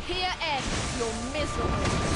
Here ends your miserable.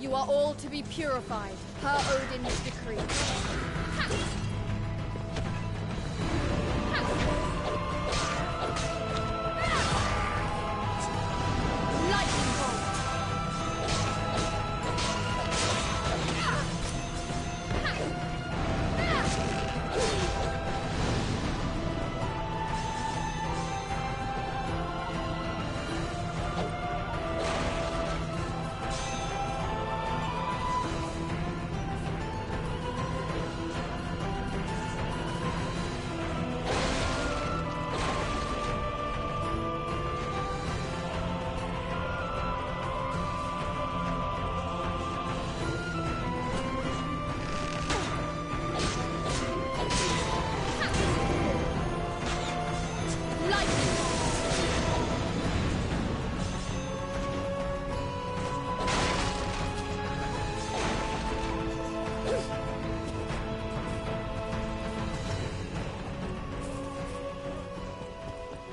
You are all to be purified, per Odin's decree. Lightning bolt!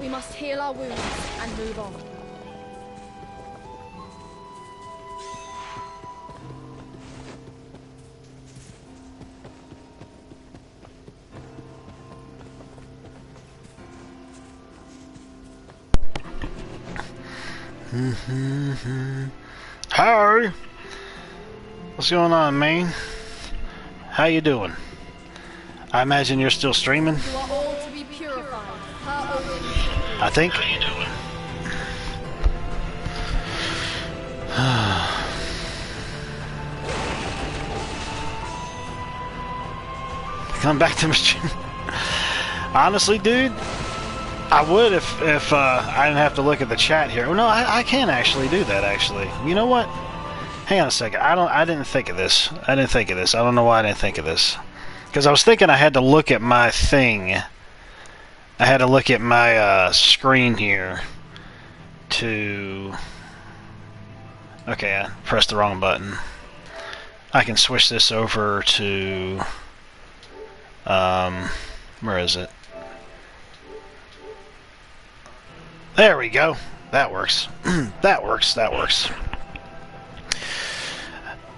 We must heal our wounds and move on. Hi. What's going on, man? How you doing? I imagine you're still streaming. You are all to be purified. Her Odin. I think. How you doing? Come back to my stream. Honestly, dude, I would if I didn't have to look at the chat here. Oh, no, I can actually do that. Actually, you know what? Hang on a second. I didn't think of this. I don't know why I didn't think of this. Because I was thinking I had to look at my thing. I had to look at my screen here to... Okay, I pressed the wrong button. I can switch this over to... where is it? There we go. That works. That works.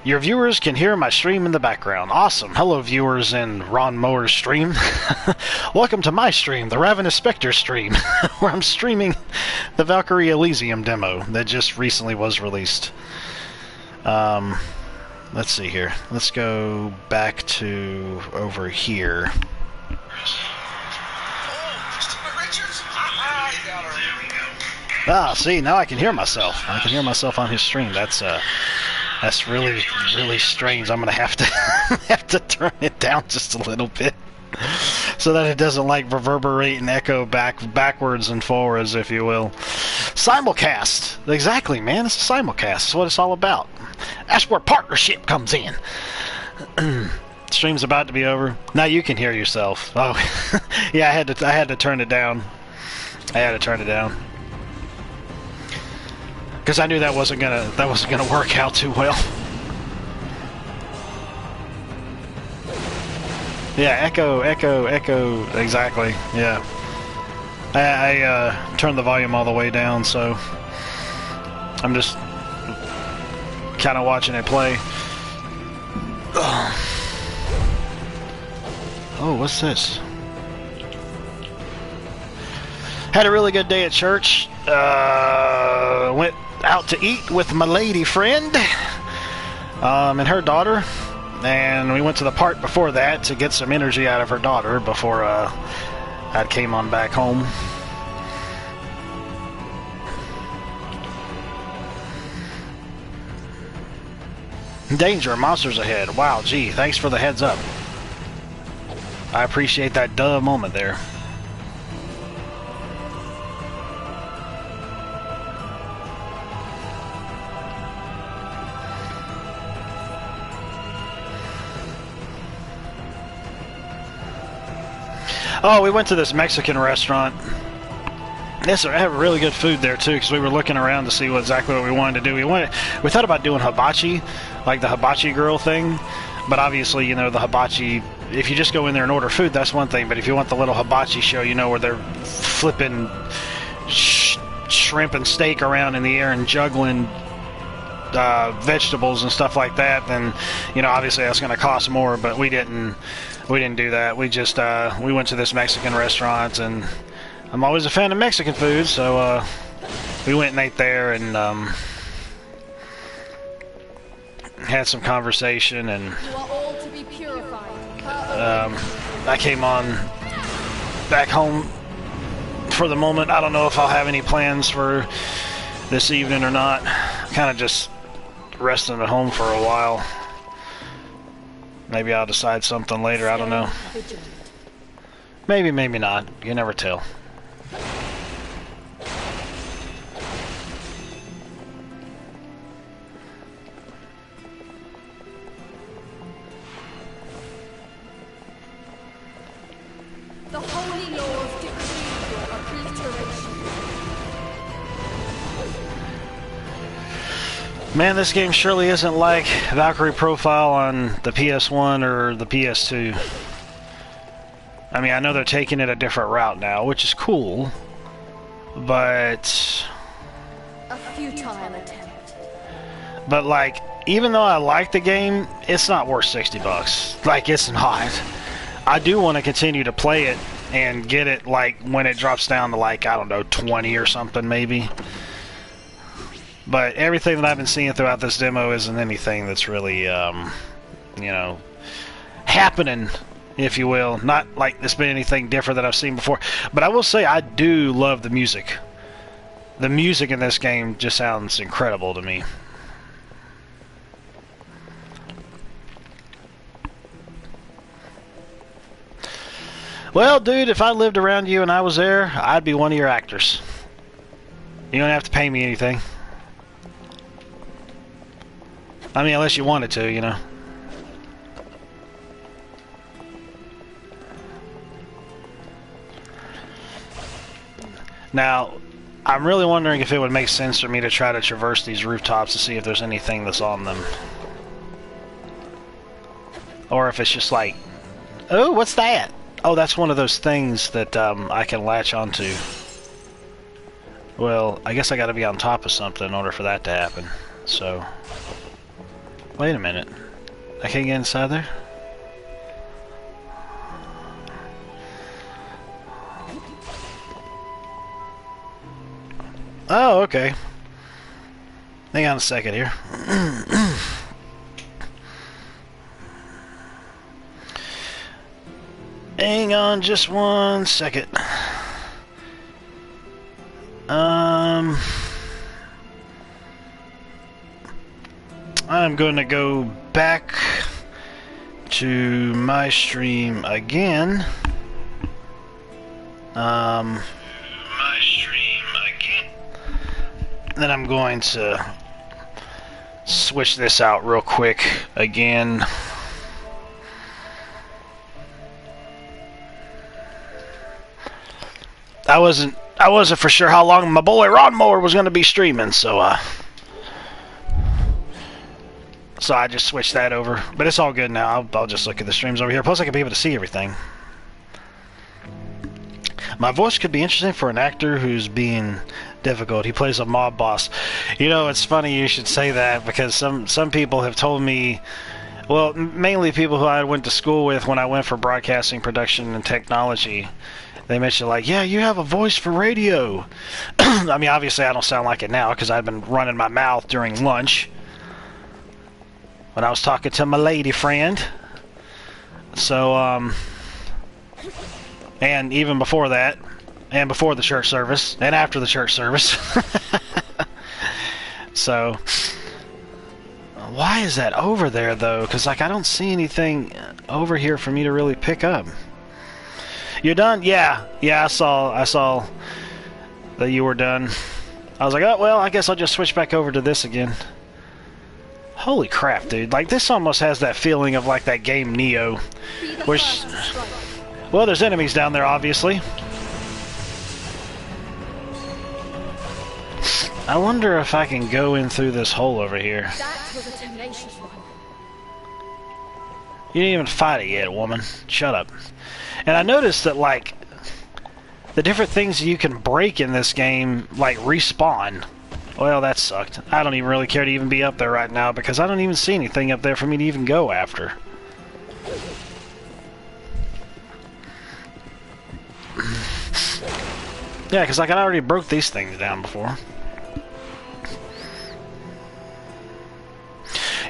Your viewers can hear my stream in the background. Awesome. Hello, viewers in Ron Mower's stream. Welcome to my stream, the Ravenous Spectre stream, where I'm streaming the Valkyrie Elysium demo that just recently was released. Let's see here. Let's go back to over here. Ah, see, now I can hear myself. I can hear myself on his stream. That's really, really strange. I'm gonna have to have to turn it down just a little bit so that it doesn't like reverberate and echo backwards and forwards, if you will. Simulcast, exactly, man. It's a simulcast. That's what it's all about. That's where partnership comes in. Stream's about to be over. Now you can hear yourself. Oh, yeah. I had to turn it down. I had to turn it down. Because I knew that wasn't gonna work out too well. Yeah, echo, exactly. Yeah, I turned the volume all the way down, so I'm just kind of watching it play. Oh, what's this? Had a really good day at church. Went out to eat with my lady friend and her daughter, and we went to the park before that to get some energy out of her daughter before I came on back home. Danger, monsters ahead. Wow, gee, thanks for the heads up. I appreciate that duh moment there. Oh, we went to this Mexican restaurant. Yes, sir. I have really good food there too, because we were looking around to see exactly what we wanted to do. We thought about doing hibachi, like the hibachi grill thing, but obviously, you know, the hibachi. If you just go in there and order food, that's one thing. But if you want the little hibachi show, you know, where they're flipping shrimp and steak around in the air and juggling vegetables and stuff like that, then, you know, obviously that's going to cost more. But we didn't do that. We just we went to this Mexican restaurant, and I'm always a fan of Mexican food, so we went and ate there and had some conversation, and You are all to be purified. I came on back home for the moment. I don't know if I'll have any plans for this evening or not. Kind of just resting at home for a while. Maybe I'll decide something later. I don't know. Maybe, maybe not. You never tell. The holy laws decree your obliteration. Man, this game surely isn't like Valkyrie Profile on the PS1 or the PS2. I mean, I know they're taking it a different route now, which is cool. but A futile attempt. like, even though I like the game, it's not worth $60. Like, it's not. I do want to continue to play it and get it, like, when it drops down to, like, I don't know, 20 or something, maybe. But everything that I've been seeing throughout this demo isn't anything that's really, you know, happening, if you will. Not like it's been anything different that I've seen before. But I will say I do love the music. The music in this game just sounds incredible to me. Well, dude, if I lived around you and I was there, I'd be one of your actors. You don't have to pay me anything. I mean, unless you wanted to, you know. Now, I'm really wondering if it would make sense for me to try to traverse these rooftops to see if there's anything that's on them. Or if it's just like, oh, what's that? Oh, that's one of those things that I can latch onto. Well, I guess I gotta be on top of something in order for that to happen. So, wait a minute. I can't get inside there? Oh, okay. Hang on a second here. Hang on just one second. I'm going to go back to my stream again. Then I'm going to switch this out real quick again. I wasn't for sure how long my boy Ronmower was going to be streaming, so I just switched that over. But it's all good now. I'll just look at the streams over here. Plus, I can be able to see everything. My voice could be interesting for an actor who's being difficult. He plays a mob boss. You know, it's funny you should say that, because some people have told me, well, mainly people who I went to school with when I went for broadcasting, production, and technology. They mentioned, like, yeah, you have a voice for radio. I mean, obviously I don't sound like it now because I've been running my mouth during lunch when I was talking to my lady friend. So, and even before that, and before the church service, and after the church service. So, why is that over there, though? Because, like, I don't see anything over here for me to really pick up. You're done? Yeah, I saw that you were done. I was like, oh, well, I guess I'll just switch back over to this again. Holy crap, dude. Like, this almost has that feeling of, like, that game Neo. Which, well, there's enemies down there, obviously. I wonder if I can go in through this hole over here. That was a tenacious one. You didn't even fight it yet, woman. Shut up. And I noticed that, like, the different things you can break in this game, like, respawn. Well, that sucked. I don't even really care to even be up there right now because I don't even see anything up there for me to even go after. Yeah, because, like, I already broke these things down before.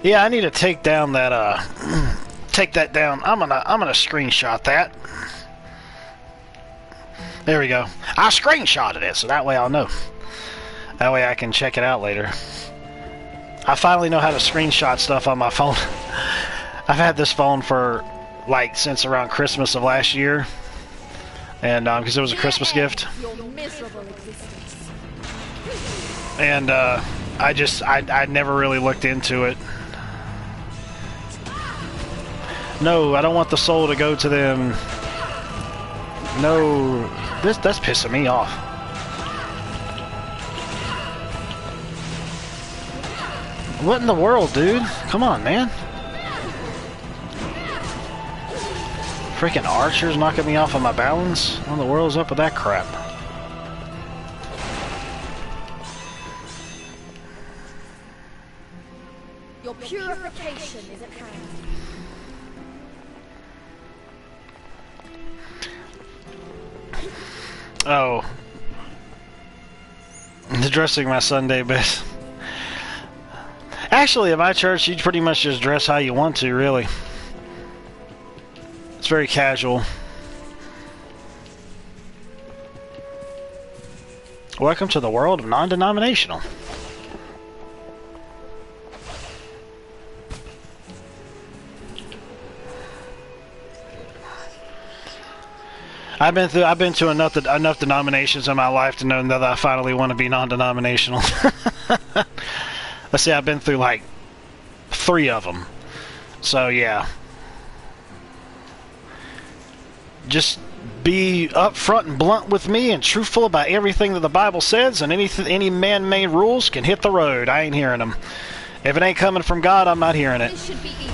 Yeah, I need to take down that, take that down. I'm gonna screenshot that. There we go. I screenshotted it, so that way I'll know. That way I can check it out later. I finally know how to screenshot stuff on my phone. I've had this phone for, like, since around Christmas of last year. And, because it was a Christmas gift. And, I never really looked into it. No, I don't want the soul to go to them. No, that's pissing me off. What in the world, dude? Come on, man. Freaking archers knocking me off of my balance? What in the world's up with that crap? Oh. Dressing my Sunday best. Actually, at my church, you pretty much just dress how you want to, really. It's very casual. Welcome to the world of non-denominational. I've been to enough denominations in my life to know that I finally want to be non-denominational. Let's see, I've been through like 3 of them. So yeah. Just be upfront and blunt with me and truthful about everything that the Bible says, and any man-made rules can hit the road. I ain't hearing them. If it ain't coming from God, I'm not hearing it. This should be easy.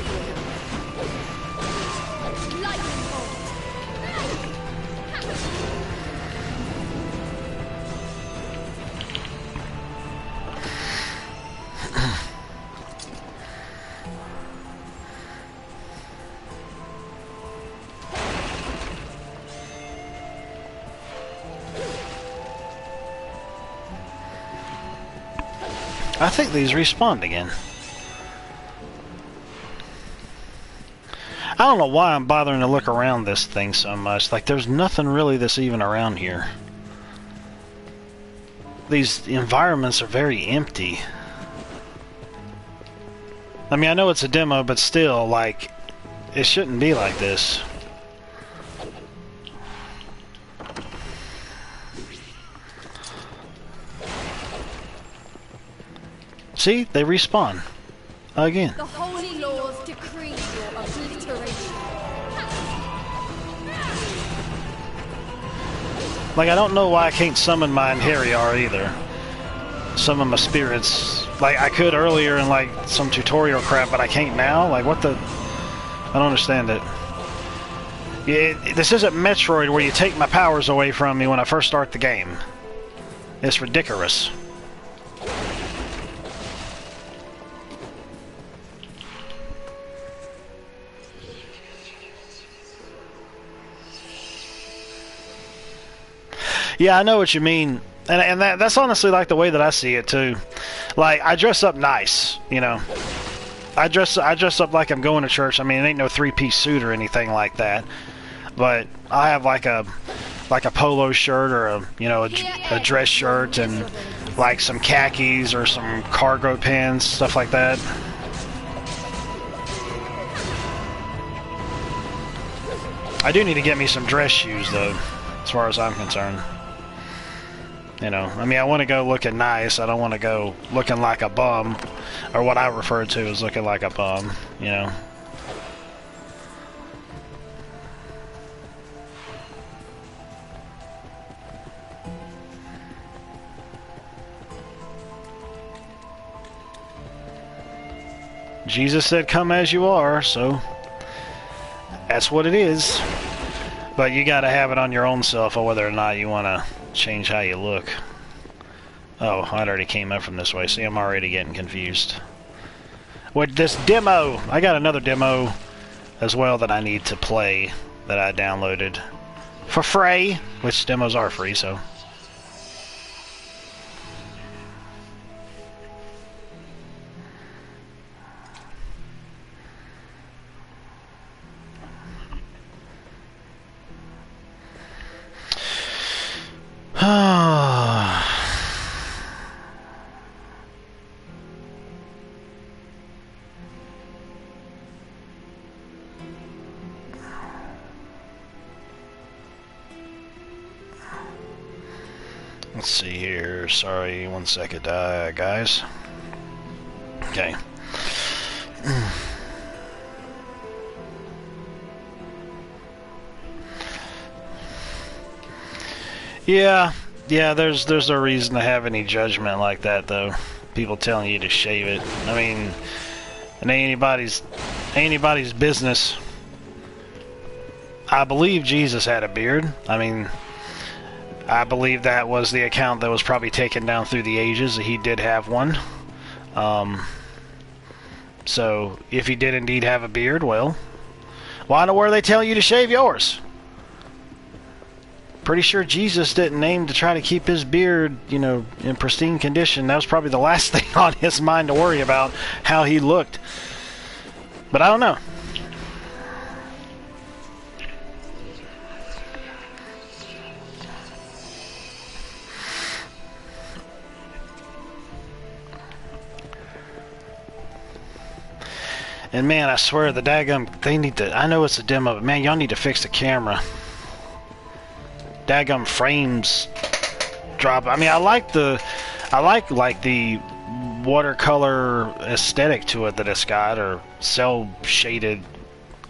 Lightning bolt. I think these respawned again. I don't know why I'm bothering to look around this thing so much. Like, there's nothing really that's even around here. These environments are very empty. I mean, I know it's a demo, but still, like, it shouldn't be like this. See? They respawn. Again. The holy laws decree your obliteration. Like, I don't know why I can't summon my Inheriar either. Summon my spirits. Like, I could earlier in, like, some tutorial crap, but I can't now? Like, what the... I don't understand it. This isn't Metroid where you take my powers away from me when I first start the game. It's ridiculous. Yeah, I know what you mean, and that's honestly like the way that I see it too. Like, I dress up nice, you know. I dress up like I'm going to church. I mean, it ain't no 3-piece suit or anything like that, but I have like a polo shirt or a dress shirt and like some khakis or some cargo pants, stuff like that. I do need to get me some dress shoes though, as far as I'm concerned. You know, I mean, I want to go looking nice. I don't want to go looking like a bum, or what I refer to as looking like a bum, you know. Jesus said, "Come as you are," so that's what it is. But you got to have it on your own self, or whether or not you want to change how you look. Oh, I already came up from this way. See, I'm already getting confused. With this demo, I got another demo as well that I need to play that I downloaded for free, which demos are free, so. Let's see here. Sorry, 1 second, guys. Okay. Yeah, there's no reason to have any judgment like that, though. People telling you to shave it. I mean, it ain't anybody's business. I believe Jesus had a beard. I mean, I believe that was the account that was probably taken down through the ages. He did have one. So, if he did indeed have a beard, well, why in the world are they telling you to shave yours? Pretty sure Jesus didn't aim to try to keep his beard, you know, in pristine condition. That was probably the last thing on his mind to worry about, how he looked. But I don't know. And man, I swear, the daggum, they need to, I know it's a demo, but man, y'all need to fix the camera. Daggum frames drop. I mean, I like the watercolor aesthetic to it that it's got, or cell shaded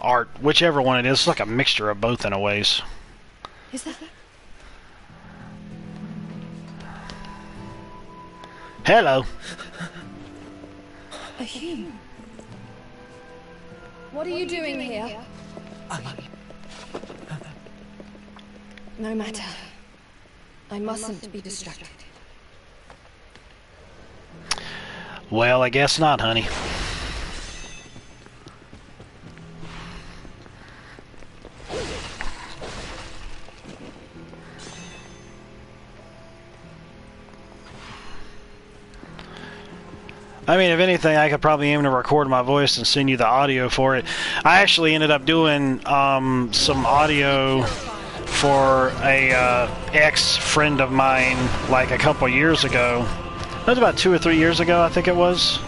art, whichever one it is. It's like a mixture of both in a ways. Is that? Hello. A human. What are you doing here? No matter. I mustn't be distracted. Well, I guess not, honey. I mean, if anything, I could probably aim to record my voice and send you the audio for it. I actually ended up doing some audio for a ex-friend of mine, like a couple years ago. That was about 2 or 3 years ago, I think it was.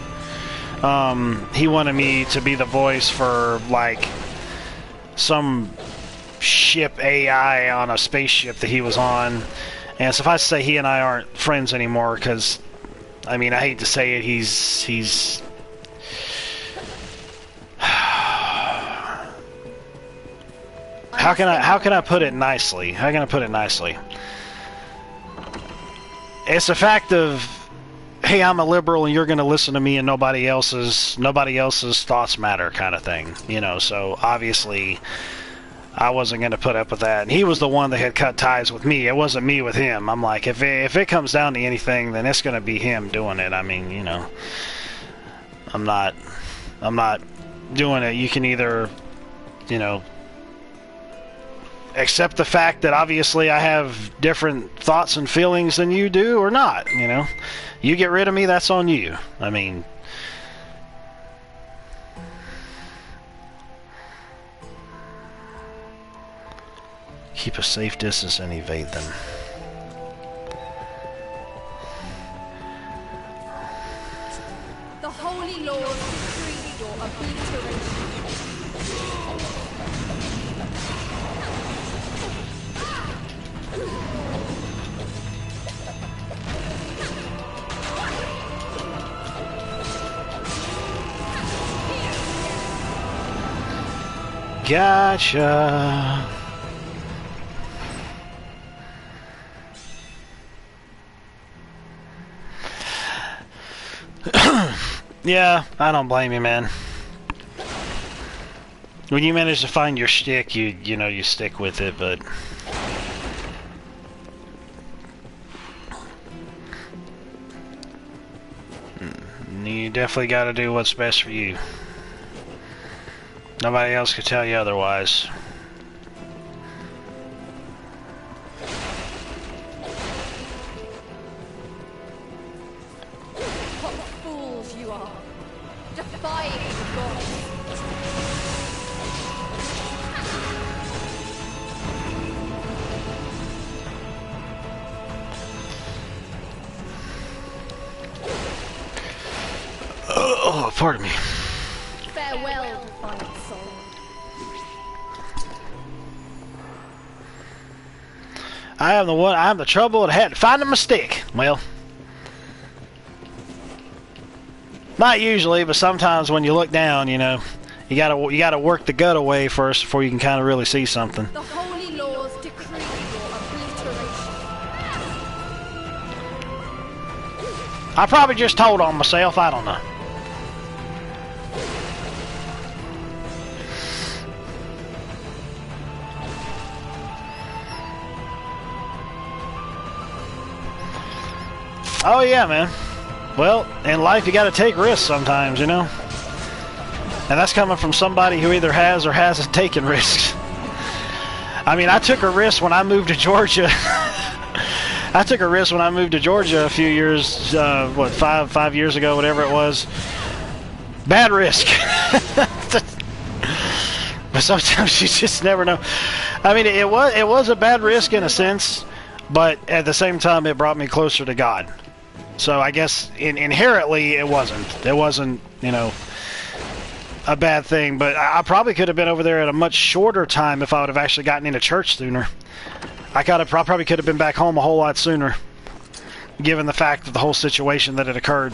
He wanted me to be the voice for, like, some ship AI on a spaceship that he was on. And suffice to say, he and I aren't friends anymore, because, I mean, I hate to say it, he's How can I put it nicely? How can I put it nicely? It's the fact of, hey, I'm a liberal and you're going to listen to me and nobody else's thoughts matter kind of thing, you know. So obviously I wasn't going to put up with that. And he was the one that had cut ties with me. It wasn't me with him. I'm like, if it comes down to anything, then it's going to be him doing it. I mean, you know, I'm not doing it. You can either, you know, accept the fact that obviously I have different thoughts and feelings than you do, or not, you know. You get rid of me, that's on you. I mean, keep a safe distance and evade them. The holy lord decreed your obliteration. Gotcha. Yeah, I don't blame you, man. When you manage to find your shtick, you know, you stick with it, but you definitely got to do what's best for you. Nobody else could tell you otherwise. What fools you are, defying the gods. Oh, pardon me. Farewell, defiant soul. I am the trouble that had to find a mistake. Well, not usually, but sometimes when you look down, you know, you gotta work the gut away first before you can kind of really see something. The holy laws decree your obliteration. I probably just told on myself. I don't know. Oh yeah, man. Well, in life you gotta take risks sometimes, you know? And that's coming from somebody who either has or hasn't taken risks. I mean, I took a risk when I moved to Georgia. I took a risk when I moved to Georgia a few years, what, five years ago, whatever it was. Bad risk. But sometimes you just never know. I mean, it was a bad risk in a sense, but at the same time, it brought me closer to God. So I guess inherently it wasn't. It wasn't, you know, a bad thing. But I probably could have been over there at a much shorter time if I would have actually gotten into church sooner. I probably could have been back home a whole lot sooner, given the fact of the whole situation that had occurred.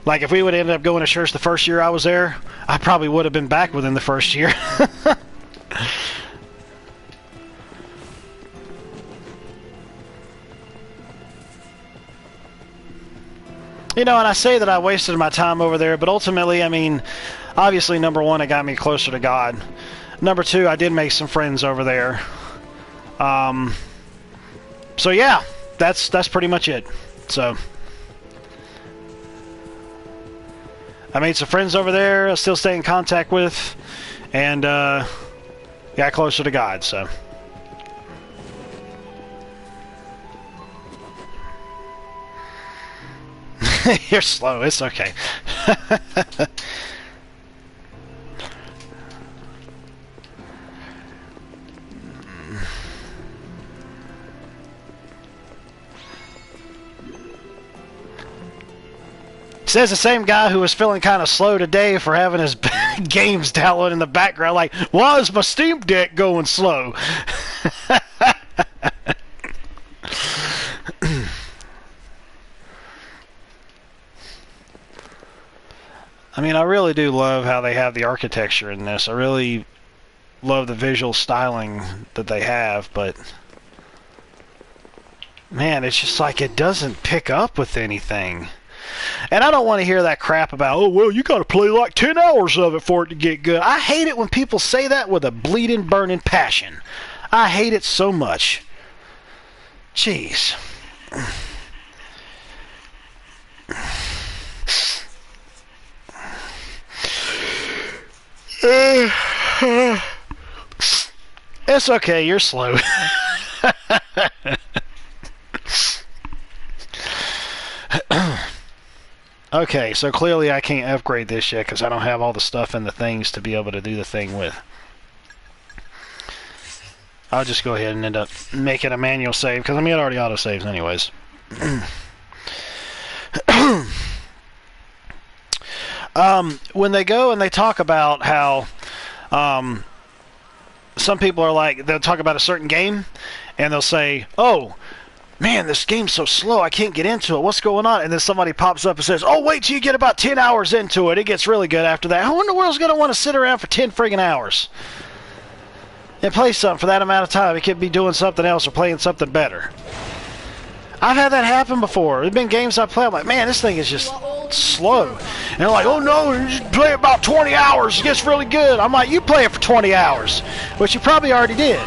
Like, if we would have ended up going to church the first year I was there, I probably would have been back within the first year. You know, and I say that I wasted my time over there, but ultimately, I mean, obviously, number one, it got me closer to God. Number two, I did make some friends over there. So yeah, that's pretty much it. So I made some friends over there I still stay in contact with, and got closer to God. So you're slow, it's okay. Says the same guy who was feeling kind of slow today for having his games downloaded in the background. Like, why is my Steam Deck going slow? I mean, I really do love how they have the architecture in this. I really love the visual styling that they have, but man, it's just like it doesn't pick up with anything. And I don't want to hear that crap about, oh, well, you got to play like 10 hours of it for it to get good. I hate it when people say that with a bleeding, burning passion. I hate it so much. Jeez. It's okay, you're slow. Okay, so clearly I can't upgrade this yet because I don't have all the stuff and the things to be able to do the thing with. I'll just go ahead and end up making a manual save because I mean it already auto-saves anyways. When they go and they talk about how some people are like, they'll talk about a certain game and they'll say, oh, man, this game's so slow, I can't get into it. What's going on? And then somebody pops up and says, oh, wait till you get about 10 hours into it. It gets really good after that. Who in the world's going to want to sit around for 10 friggin' hours and play something for that amount of time? It could be doing something else or playing something better. I've had that happen before. There's been games I play, I'm like, man, this thing is just slow. And they're like, oh, no, you just play about 20 hours. It gets really good. I'm like, you play it for 20 hours, which you probably already did.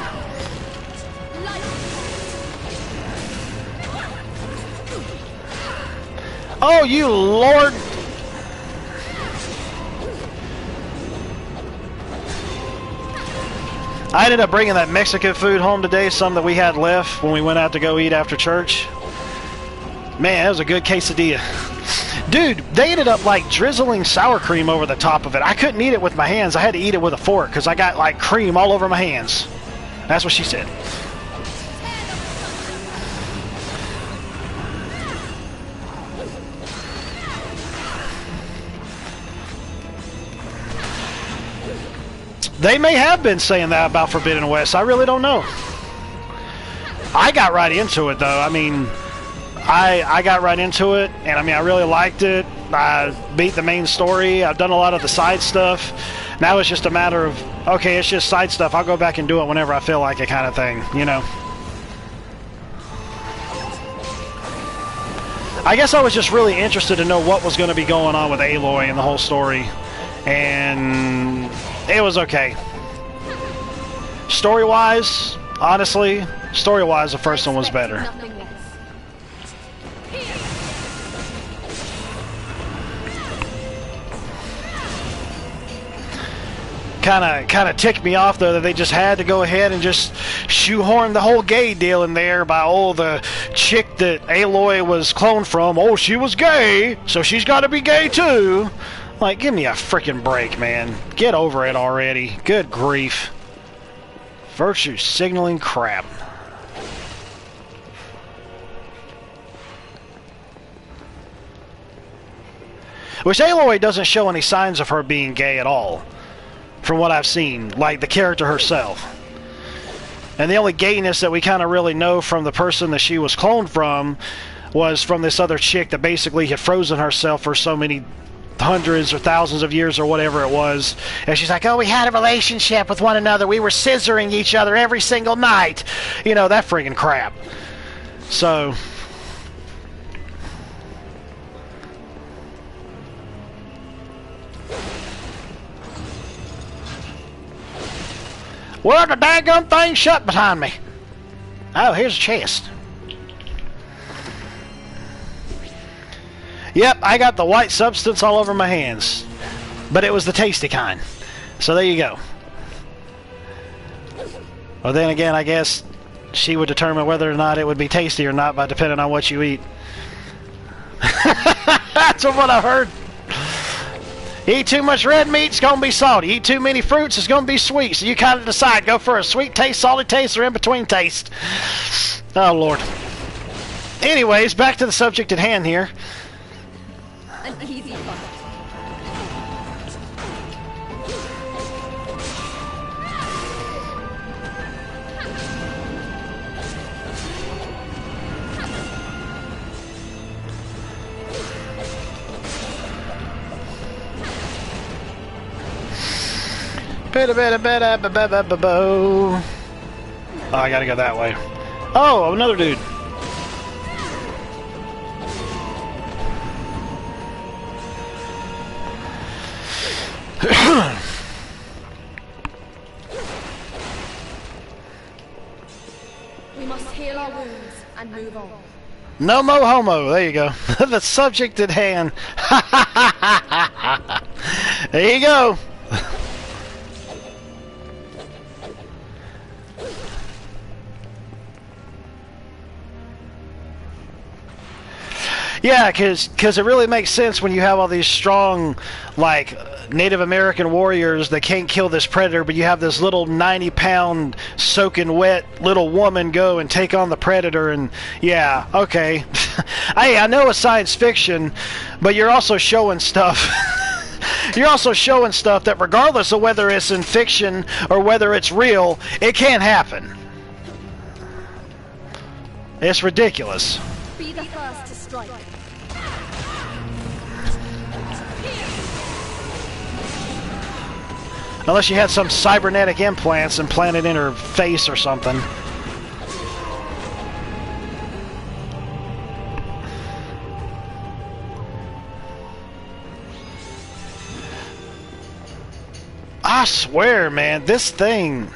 Oh, you Lord. I ended up bringing that Mexican food home today, some that we had left when we went out to go eat after church. Man, that was a good quesadilla. Dude, they ended up like drizzling sour cream over the top of it. I couldn't eat it with my hands. I had to eat it with a fork because I got like cream all over my hands. That's what she said. They may have been saying that about Forbidden West. I really don't know. I got right into it, though. I mean, I got right into it, and I mean, I really liked it. I beat the main story. I've done a lot of the side stuff. Now it's just a matter of, okay, it's just side stuff. I'll go back and do it whenever I feel like it kind of thing, you know. I guess I was just really interested to know what was going to be going on with Aloy and the whole story. And it was okay. Story-wise, honestly, story-wise, the first one was better. kind of ticked me off though that they just had to go ahead and just shoehorn the whole gay deal in there by the chick that Aloy was cloned from. Oh, she was gay, so she's got to be gay too. Like, give me a freaking break, man. Get over it already. Good grief. Virtue signaling crap. Which Aloy doesn't show any signs of her being gay at all, from what I've seen, like the character herself. And the only gayness that we kind of really know from the person that she was cloned from was from this other chick that basically had frozen herself for so many hundreds or thousands of years or whatever it was. And she's like, oh, we had a relationship with one another. We were scissoring each other every single night. You know, that friggin' crap. So... well, the daggum thing shut behind me. Oh, here's a chest. Yep, I got the white substance all over my hands. But it was the tasty kind. So there you go. Well, then again, I guess she would determine whether or not it would be tasty or not by depending on what you eat. That's what I've heard. Eat too much red meat, it's going to be salty. Eat too many fruits, it's going to be sweet. So you kind of decide, go for a sweet taste, salty taste, or in-between taste. Oh, Lord. Anyways, back to the subject at hand here. An easy fight. Oh, I gotta go that way. Oh, another dude. We must heal our wounds and move on. No mo homo. There you go. The subject at hand. There you go. Yeah, because it really makes sense when you have all these strong, like, Native American warriors that can't kill this predator, but you have this little 90-pound, soaking wet little woman go and take on the predator, and yeah, okay. Hey, I know it's science fiction, but you're also showing stuff. You're also showing stuff that regardless of whether it's in fiction or whether it's real, it can't happen. It's ridiculous. Be the first to strike. Unless you had some cybernetic implants implanted in her face or something. I swear, man, this thing,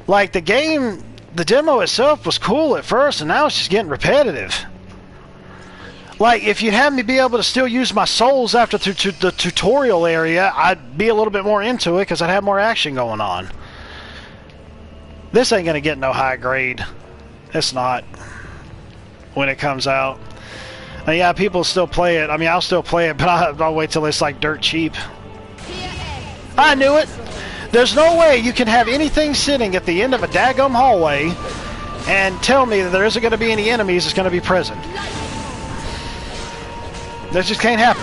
like the game, the demo itself was cool at first, and now it's just getting repetitive. Like, if you'd have me be able to still use my souls after the tutorial area, I'd be a little bit more into it because I'd have more action going on. This ain't going to get no high grade. It's not. When it comes out. And yeah, people still play it. I mean, I'll still play it, but I'll wait till it's like dirt cheap. I knew it. There's no way you can have anything sitting at the end of a daggum hallway and tell me that there isn't going to be any enemies that's going to be present. That just can't happen.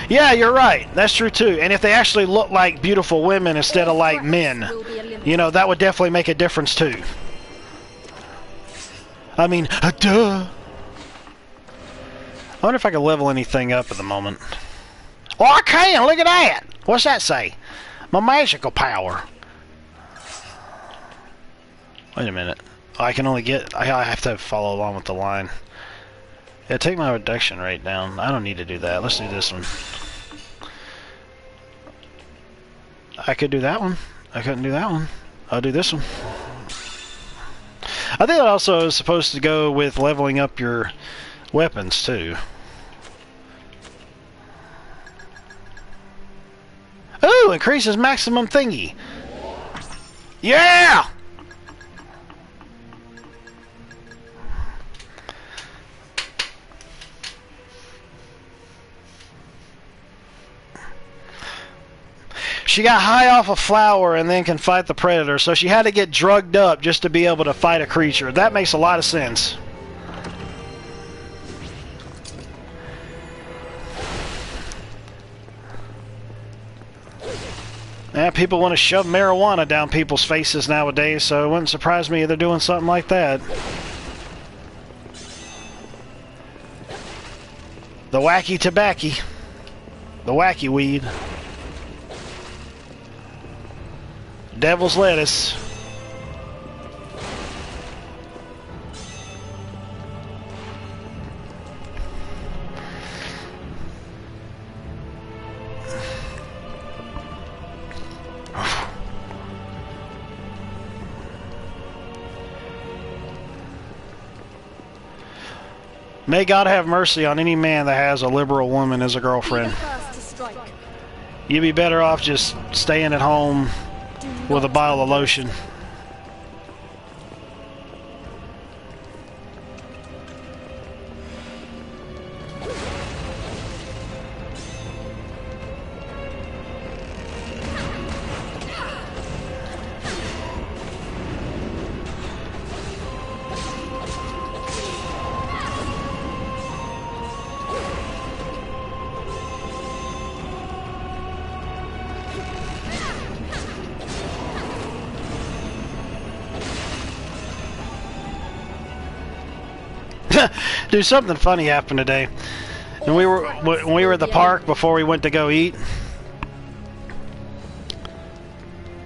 Yeah, you're right. That's true too. And if they actually look like beautiful women instead of like men, you know, that would definitely make a difference too. I mean, duh. I wonder if I can level anything up at the moment. Oh, I can! Look at that! What's that say? My magical power. Wait a minute. I can only get... I have to follow along with the line. Yeah, take my reduction rate down. I don't need to do that. Let's do this one. I could do that one. I couldn't do that one. I'll do this one. I think it also is supposed to go with leveling up your weapons, too. Woo! Increases maximum thingy. Yeah! She got high off a flower and then can fight the predator, so she had to get drugged up just to be able to fight a creature. That makes a lot of sense. Yeah, people want to shove marijuana down people's faces nowadays, so it wouldn't surprise me if they're doing something like that. The wacky tobacco. The wacky weed. Devil's lettuce. May God have mercy on any man that has a liberal woman as a girlfriend. You'd be better off just staying at home with a bottle of lotion. Dude, something funny happened today. And when we were at the park before we went to go eat.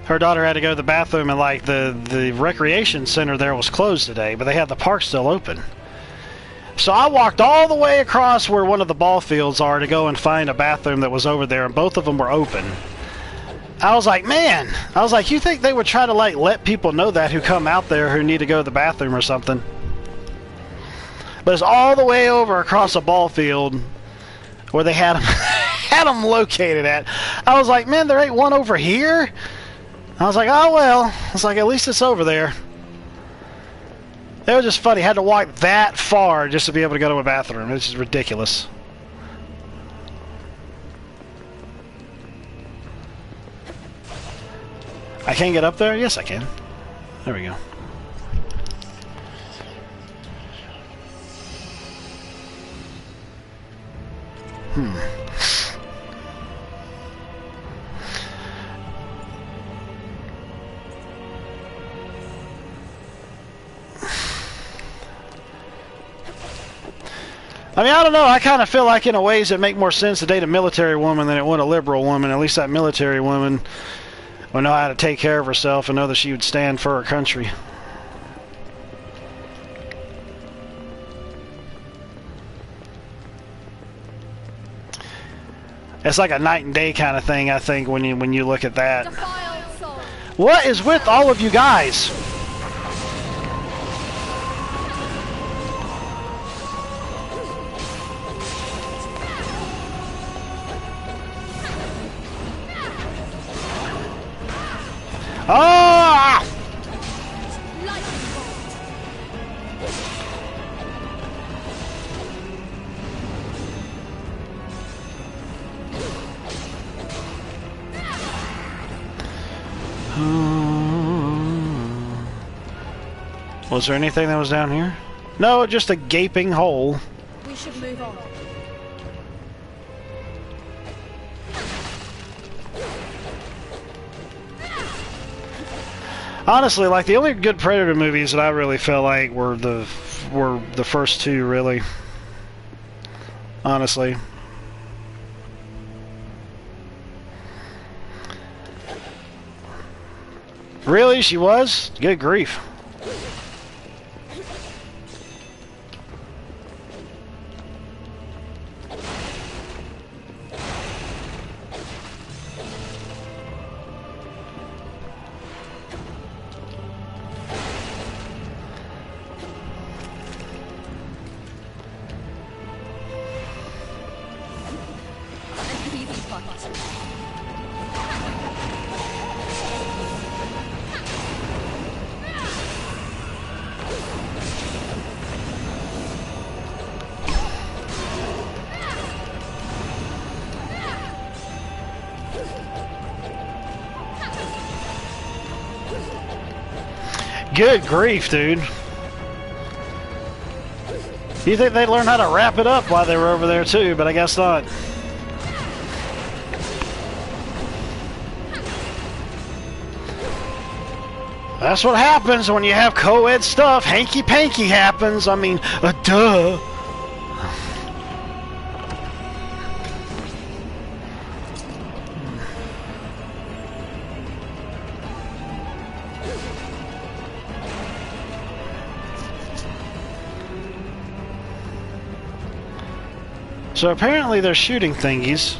Her daughter had to go to the bathroom, and like the recreation center there was closed today, but they had the park still open. So I walked all the way across where one of the ball fields are to go and find a bathroom that was over there, and both of them were open. I was like, man, you think they would try to like let people know that who come out there who need to go to the bathroom or something? But it's all the way over across a ball field where they had them, had them located at. I was like, man, there ain't one over here? I was like, oh well. I was like, at least it's over there. It was just funny. I had to walk that far just to be able to go to a bathroom. It's just ridiculous. I can't get up there? Yes, I can. There we go. I mean, I don't know. I kind of feel like in a ways it make more sense to date a military woman than it would a liberal woman. At least that military woman would know how to take care of herself and know that she would stand for her country. It's like a night and day kind of thing, I think, when you look at that. What is with all of you guys? Ah! Was there anything that was down here? No, just a gaping hole. We should move on. Honestly, like the only good Predator movies that I really felt like were the first two, really. Honestly. Really? She was? Good grief. Good grief, dude. You think they'd learn how to wrap it up while they were over there too, but I guess not. That's what happens when you have co-ed stuff. Hanky-panky happens. I mean, duh. So apparently they're shooting thingies.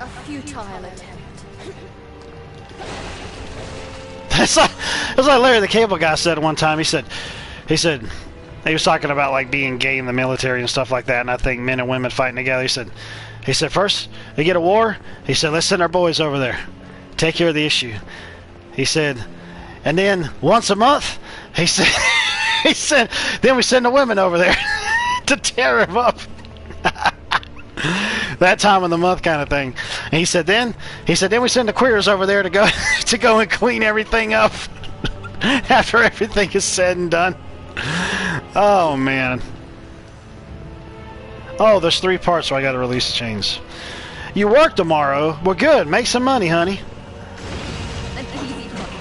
A futile attempt. That's like Larry the Cable Guy said one time. He said he was talking about like being gay in the military and stuff like that, and I think men and women fighting together. He said first they get a war. He said let's send our boys over there, take care of the issue. He said, and then once a month, he said then we send the women over there to tear him up. That time of the month kind of thing. And he said then we send the queers over there to go and clean everything up after everything is said and done. Oh man. Oh, there's 3 parts, so I gotta release the chains. You work tomorrow? Well good, make some money, honey. An easy target.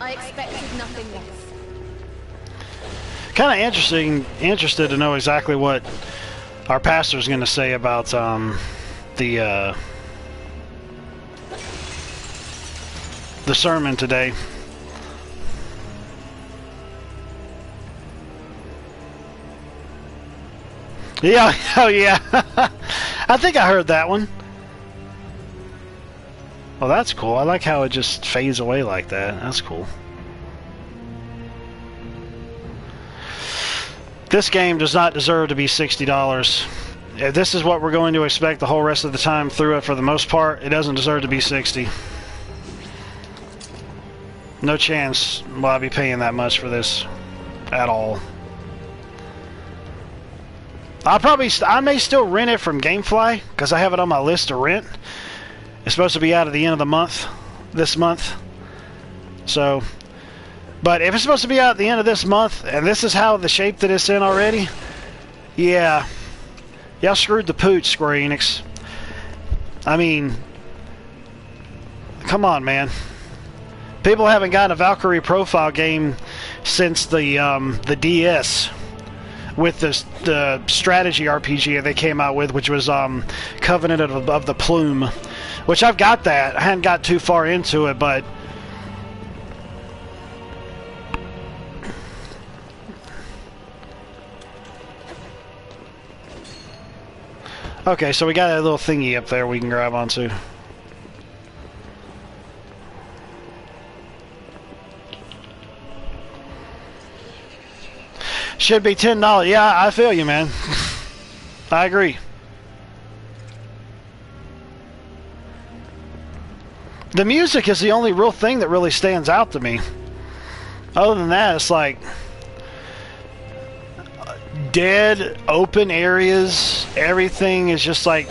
I expected nothing less. Kind of interested to know exactly what our pastor's going to say about the sermon today. Yeah, oh yeah. I think I heard that one. Well, that's cool. I like how it just fades away like that. That's cool. This game does not deserve to be $60. If this is what we're going to expect the whole rest of the time through it for the most part, it doesn't deserve to be $60. No chance will I be paying that much for this at all. I may still rent it from Gamefly because I have it on my list to rent. It's supposed to be out at the end of the month, this month. So, but if it's supposed to be out at the end of this month, and this is how the shape that it's in already, yeah, y'all screwed the pooch, Square Enix. I mean, come on, man. People haven't gotten a Valkyrie profile game since the DS. With the strategy RPG that they came out with, which was Covenant of the Plume, which I've got that. I hadn't got too far into it, but okay, so we got a little thingy up there we can grab onto. Should be $10. Yeah, I feel you, man. I agree. The music is the only real thing that really stands out to me. Other than that, it's like dead, open areas. Everything is just like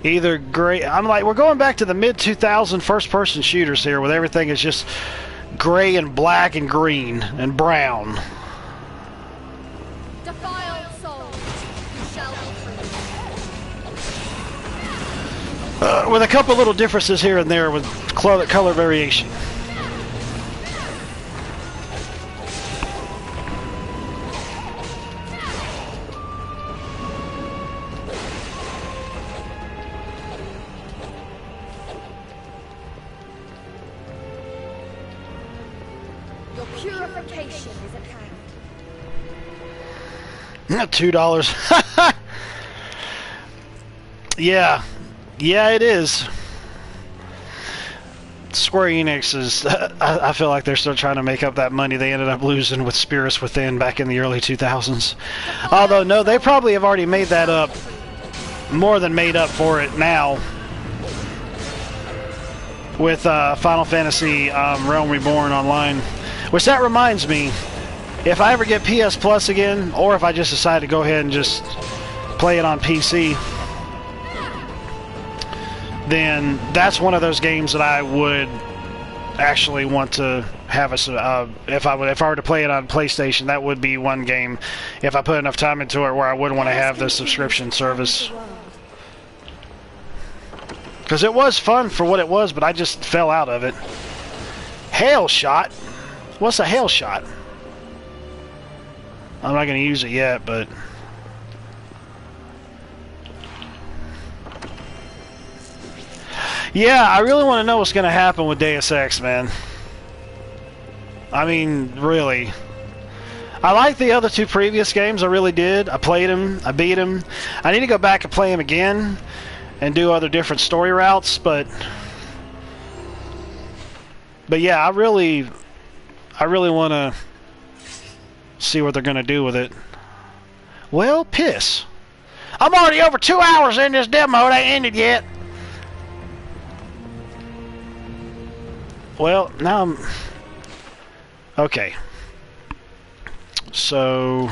either gray. I'm like, we're going back to the mid-2000 first-person shooters here, where everything is just gray and black and green and brown. Defiled souls, you shall be free. With a couple little differences here and there with color variation. Your purification is at hand. $2. Yeah. Yeah, it is. Square Enix is... I feel like they're still trying to make up that money they ended up losing with Spirits Within back in the early 2000s. Although, no, they probably have already made that up. More than made up for it now. With Final Fantasy Realm Reborn Online. Which, that reminds me, if I ever get PS Plus again, or if I just decide to go ahead and just play it on PC, then that's one of those games that I would actually want to have if I were to play it on PlayStation, that would be one game, if I put enough time into it, where I would want to have the subscription service. Because it was fun for what it was, but I just fell out of it. Hail shot? What's a hail shot? I'm not going to use it yet, but... Yeah, I really want to know what's going to happen with Deus Ex, man. I mean, really. I like the other two previous games, I really did. I played them, I beat them. I need to go back and play them again and do other different story routes, but yeah, I really want to see what they're going to do with it. Well, piss. I'm already over 2 hours in this demo, it ain't ended yet. Well, now I'm... Okay. So...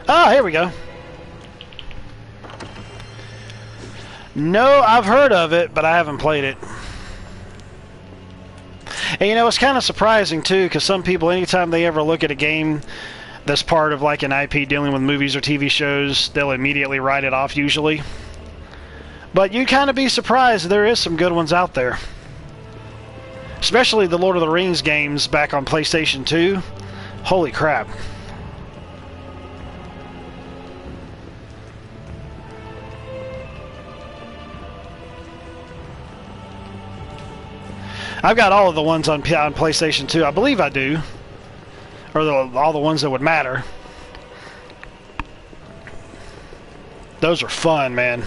Ah, here we go. No, I've heard of it, but I haven't played it. And you know, it's kind of surprising too, because some people, anytime they ever look at a game that's part of like an IP dealing with movies or TV shows, they'll immediately write it off usually. But you'd kind of be surprised, there is some good ones out there. Especially the Lord of the Rings games back on PlayStation 2. Holy crap. I've got all of the ones on PlayStation 2. I believe I do. Or all the ones that would matter. Those are fun, man.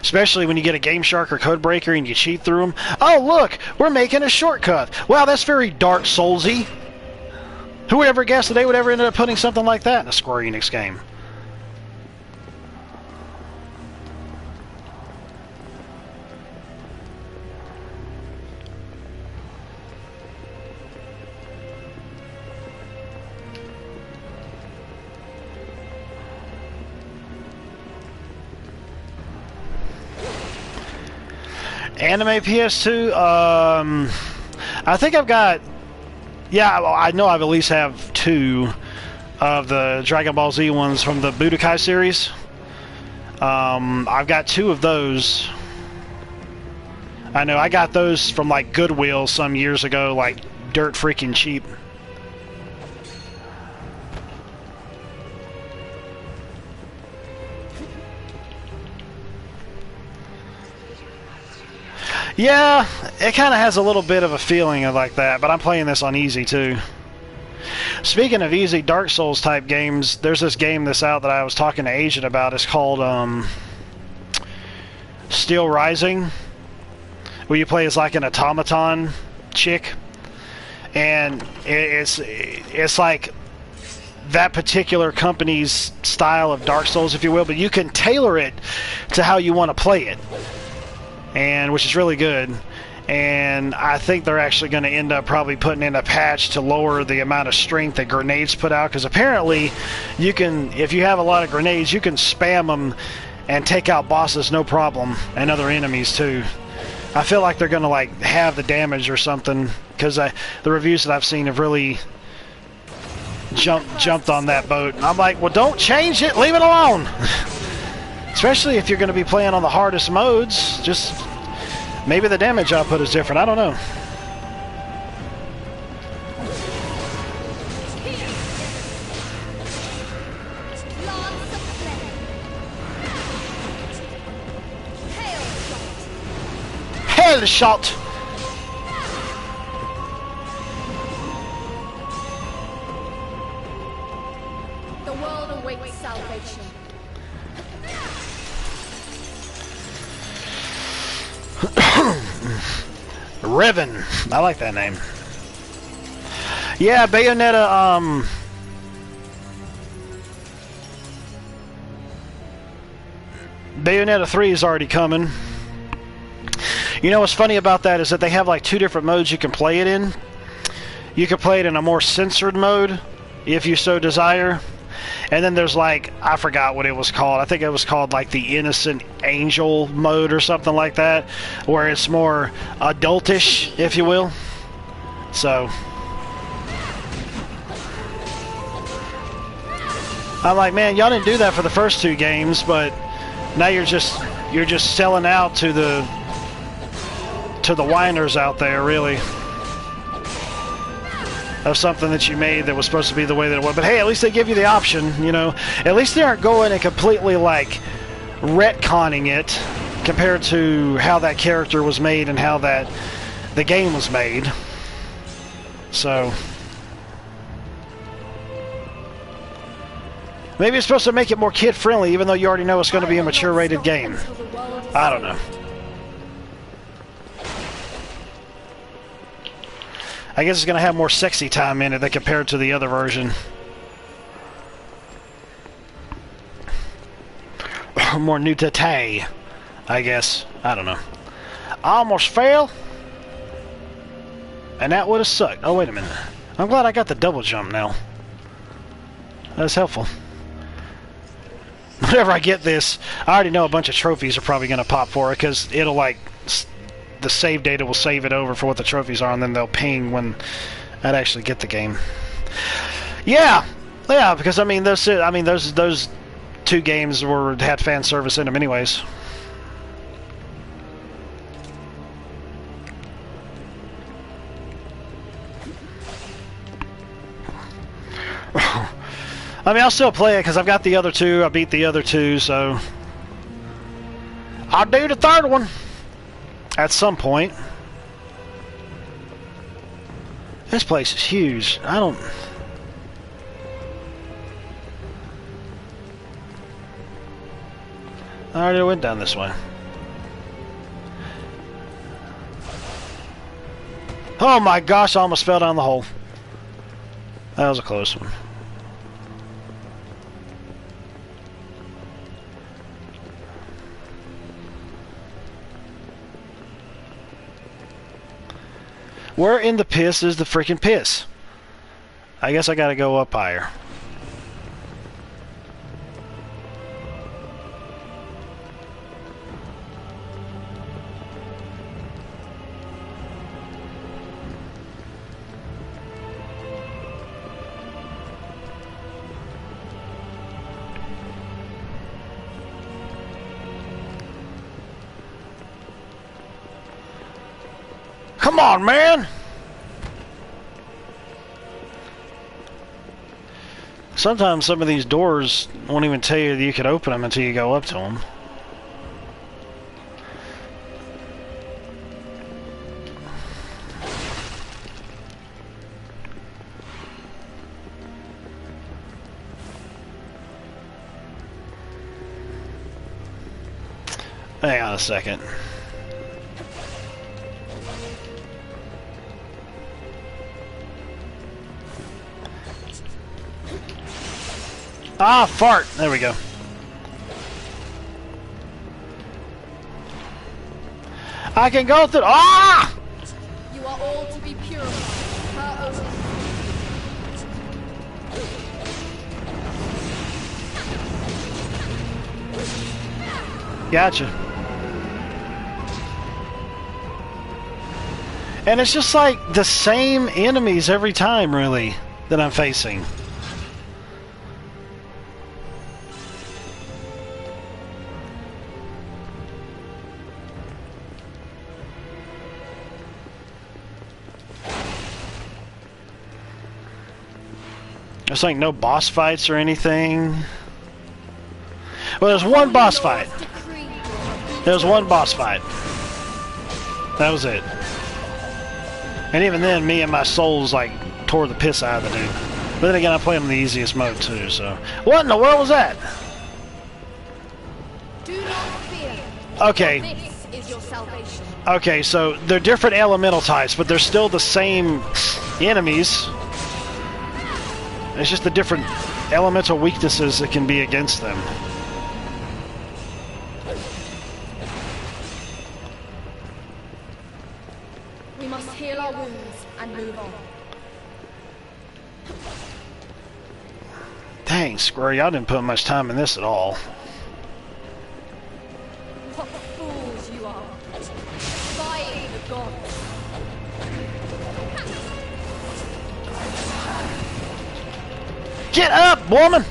Especially when you get a Game Shark or Codebreaker and you cheat through them. Oh, look! We're making a shortcut! Wow, that's very Dark Soulsy. Who would ever guess that they would ever end up putting something like that in a Square Enix game? Anime PS2, I think I've got, yeah, I know I've at least have 2 of the Dragon Ball Z ones from the Budokai series. I've got 2 of those. I know I got those from like Goodwill some years ago, like dirt freaking cheap. Yeah, it kind of has a little bit of a feeling of like that, but I'm playing this on easy too. Speaking of easy Dark Souls type games, there's this game that's out that I was talking to Agent about. It's called Steel Rising, where you play as like an automaton chick, and it's like that particular company's style of Dark Souls, if you will, but you can tailor it to how you want to play it. And which is really good, and I think they're actually going to end up probably putting in a patch to lower the amount of strength that grenades put out, because apparently you can, if you have a lot of grenades, you can spam them and take out bosses no problem, and other enemies too. I feel like they're going to like have the damage or something, because the reviews that I've seen have really jumped on that boat. I'm like, well, don't change it, leave it alone. Especially if you're going to be playing on the hardest modes, just maybe the damage output is different. I don't know. Well shot! The world awaits salvation. Riven. I like that name. Yeah, Bayonetta, Bayonetta 3 is already coming. You know what's funny about that is that they have like 2 different modes you can play it in. You can play it in a more censored mode, if you so desire. And then there's like, I forgot what it was called. I think it was called like the Innocent Angel mode or something like that, where it's more adultish, if you will. So I'm like, man, y'all didn't do that for the first 2 games, but now you're just selling out to the whiners out there, really, of something that you made that was supposed to be the way that it was. But hey, at least they give you the option, you know. At least they aren't going and completely like retconning it compared to how that character was made and how that the game was made. So maybe it's supposed to make it more kid-friendly, even though you already know it's going to be a mature-rated game. I don't know. I guess it's going to have more sexy time in it than compared to the other version. More nudity, I guess. I don't know. I almost fell. And that would have sucked. Oh, wait a minute. I'm glad I got the double jump now. That's helpful. Whenever I get this, I already know a bunch of trophies are probably going to pop for it, because it'll like... the save data will save it over for what the trophies are, and then they'll ping when I'd actually get the game. Yeah, because I mean those 2 games had fan service in them anyways. I mean, I'll still play it because I've got the other 2. I beat the other 2, so I'll do the 3rd one at some point. This place is huge. I already went down this way. Oh my gosh, I almost fell down the hole. That was a close one. Where in the piss is the freaking piss? I guess I gotta go up higher. Come on, man! Sometimes some of these doors won't even tell you that you can open them until you go up to them. Hang on a second. Ah, fart! There we go. I can go through. Ah! You are all to be purified. Her own. Gotcha. And it's just like the same enemies every time, really, that I'm facing. There's like no boss fights or anything. Well, there's one boss fight. There's one boss fight. That was it. And even then, me and my souls like tore the piss out of the dude. But then again, I played on the easiest mode too. So, what in the world was that? Do not fear. Okay. This is your salvation. Okay, so they're different elemental types, but they're still the same enemies. It's just the different elemental weaknesses that can be against them. We must heal our wounds and move on. Dang, Square, y'all didn't put much time in this at all. What fools you are. Defying the gods. Get up, woman!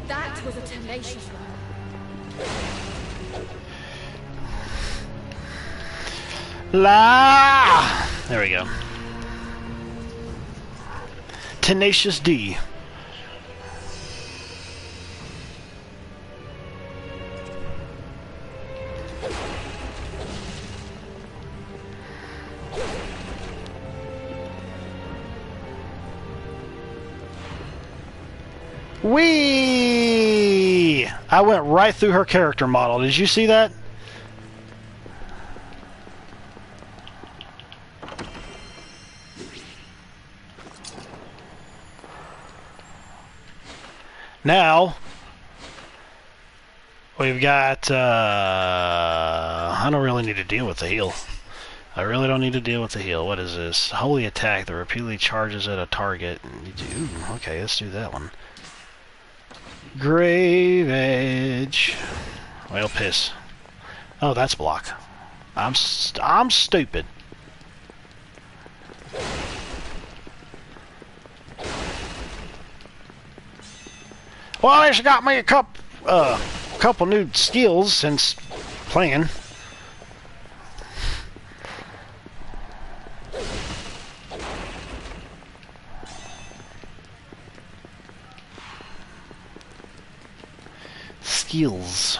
That was a tenacious one. La! There we go. Tenacious D. Whee! I went right through her character model. Did you see that? Now, we've got, I don't really need to deal with the heal. I really don't need to deal with the heal. What is this? Holy attack that repeatedly charges at a target. Ooh, okay, let's do that one. Grave Edge. Well, piss. Oh, that's block. I'm stupid. Well, at least got me a couple new skills since playing. Skills.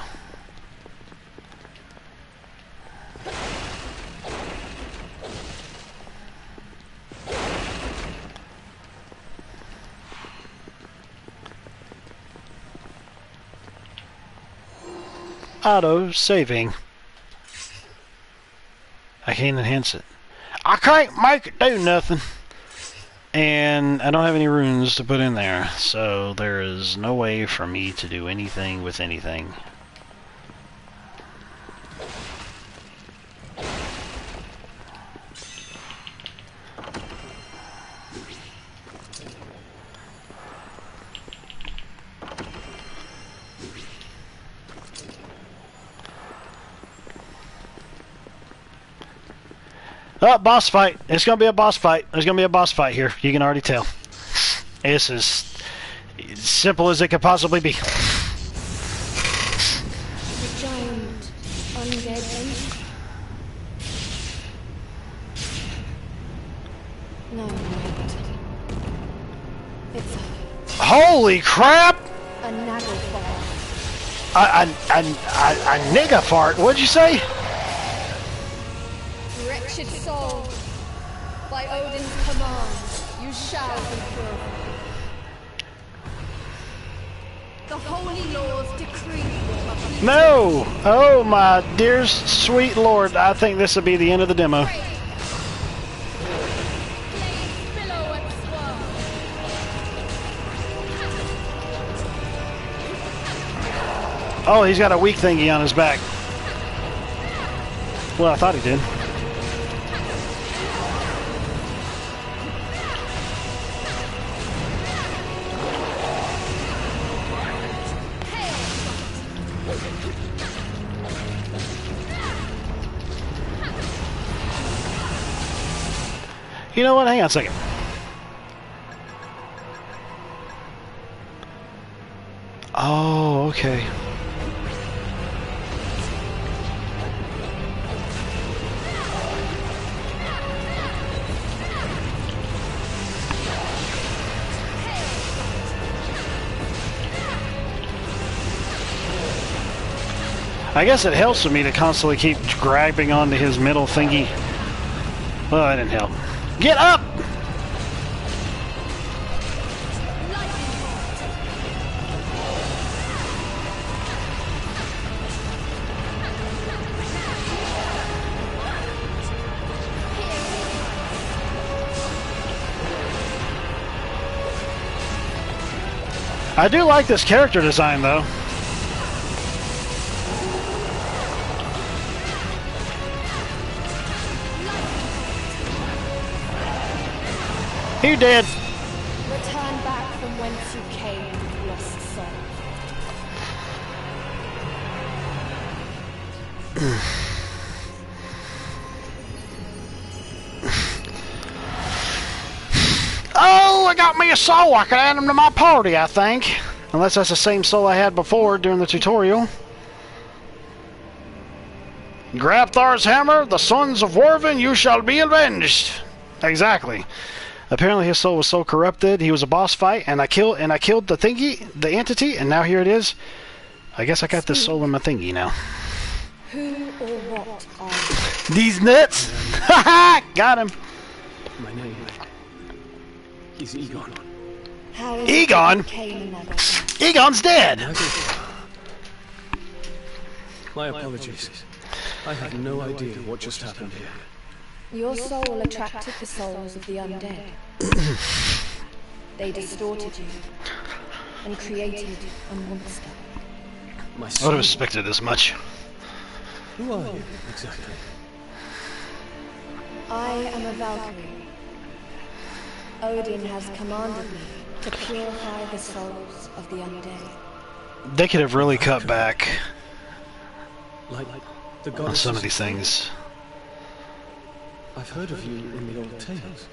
Auto saving. I can't enhance it. I can't make it do nothing. And I don't have any runes to put in there, so there is no way for me to do anything with anything. Oh, boss fight. It's going to be a boss fight. There's going to be a boss fight here. You can already tell. This is as simple as it could possibly be. The giant undead entity. No, wait. It's Holy crap! a nagelfar. A nigga fart. What'd you say? Wretched soul, by Odin's command, you shall be pure. The holy laws decree your upheaval. No! Oh my dear sweet lord, I think this will be the end of the demo. Flames billow and swirl. Oh, he's got a weak thingy on his back. Well, I thought he did. You know what? Hang on a second. Oh, Oh, okay. I guess it helps for me to constantly keep grabbing onto his middle thingy. Well, that didn't help. Get up! I do like this character design, though. You did. Return back from whence you came, lost soul. Oh, I got me a soul. I could add him to my party, I think. Unless that's the same soul I had before during the tutorial. Grab Thar's hammer, the sons of Wervin, you shall be avenged. Exactly. Apparently his soul was so corrupted, he was a boss fight, and I killed the thingy, the entity, and now here it is. I guess I got this soul in my thingy now. Who or what are you? These nuts! Haha! Got him! My name is Egon. How is Egon? it you became a Naga? Egon's dead! My apologies. I have no idea what just happened here. Your soul attracted the souls of the undead. They distorted you and created a monster. My I would soul? have expected this much. Who are you, exactly? I am a Valkyrie. Odin has commanded me to purify the souls of the undead. They could have really cut back Like the on goddess. some of these things. I've heard of you in the old tales.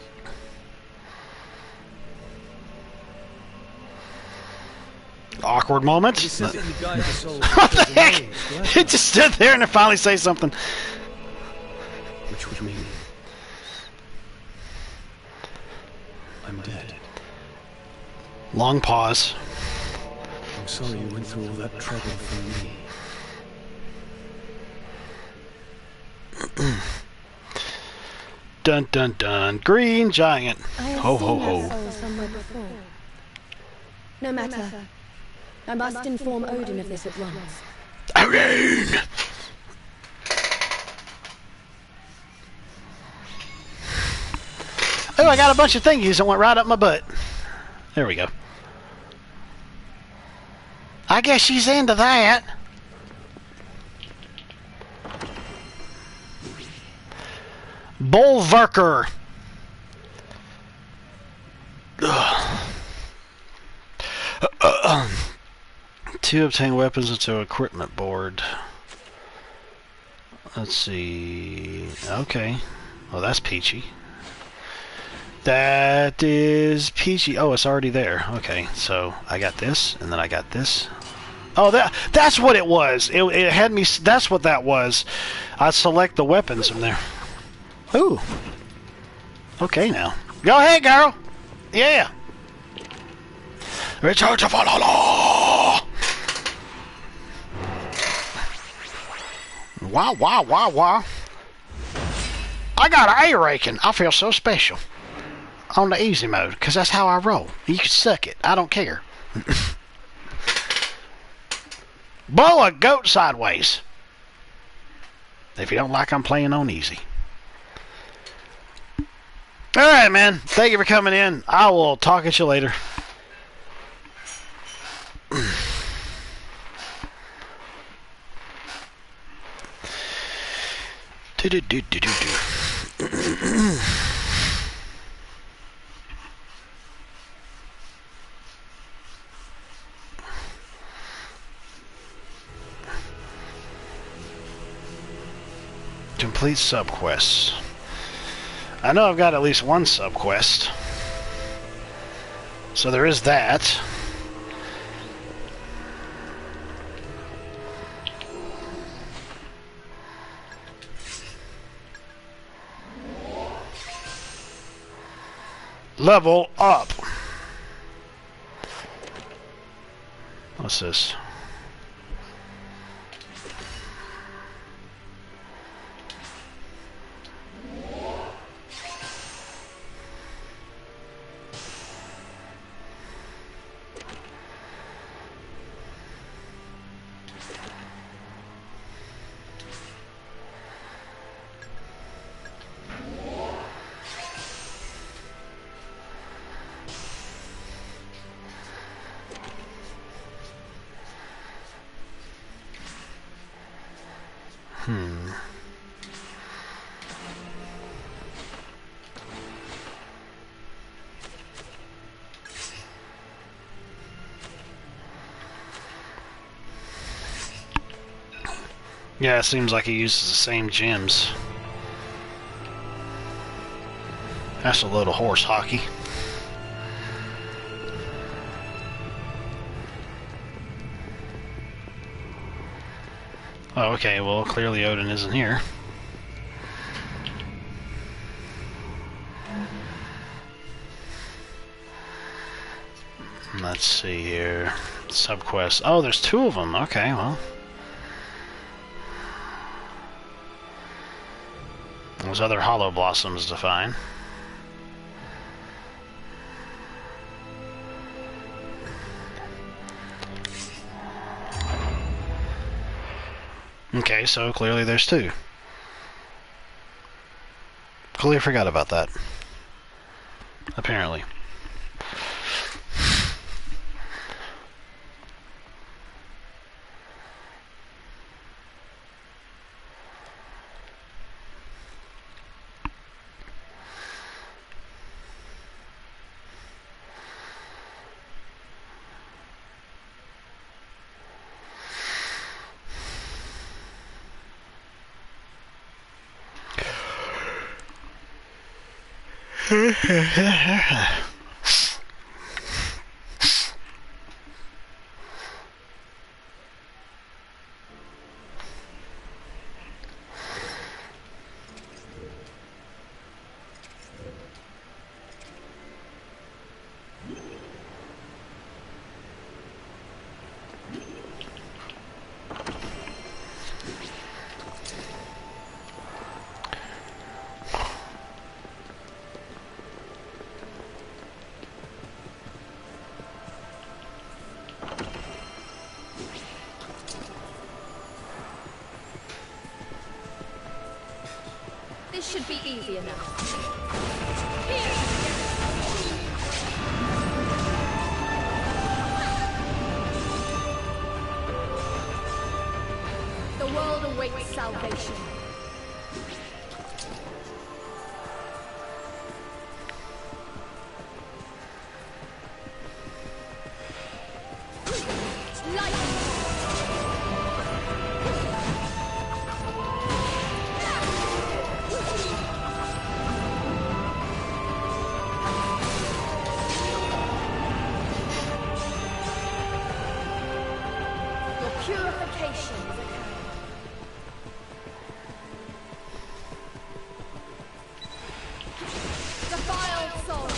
Awkward moment. It says that you guide the souls of What the those heck? alone, correct? It just stood there and it finally say something. Which would mean I'm dead. Long pause. I'm sorry you went through all that trouble for me. Dun dun dun. Green giant. I have Ho seen ho that ho. soul somewhere before. No matter. I must inform Odin of this at once. Odin! Oh, I got a bunch of thingies that went right up my butt. There we go. I guess she's into that. Bulwarker. To obtain weapons into equipment board. Let's see. Okay. Well, that's peachy. That is peachy. Oh, it's already there. Okay, so I got this, and then I got this. Oh, that's what it was. It had me. That's what that was. I select the weapons from there. Ooh. Okay, now. Go ahead, girl. Yeah. Return to Valhalla. Wow, wow, wow, wow. I got an A ranking. I feel so special. On the easy mode, because that's how I roll. You can suck it. I don't care. Blow a goat sideways. If you don't like, I'm playing on easy. Alright, man. Thank you for coming in. I will talk at you later. Complete subquests. I know I've got at least one subquest. So there is that. Level up. What's this? Yeah, it seems like he uses the same gems. That's a load of horse hockey. Oh, okay, well, clearly Odin isn't here. Let's see here. Subquest. Oh, there's 2 of them. Okay, well. There's other hollow blossoms to find. Okay, so clearly there's 2. Clearly forgot about that. Apparently. This should be easy enough. The world awaits salvation. Purification is occurring. Defiled soul.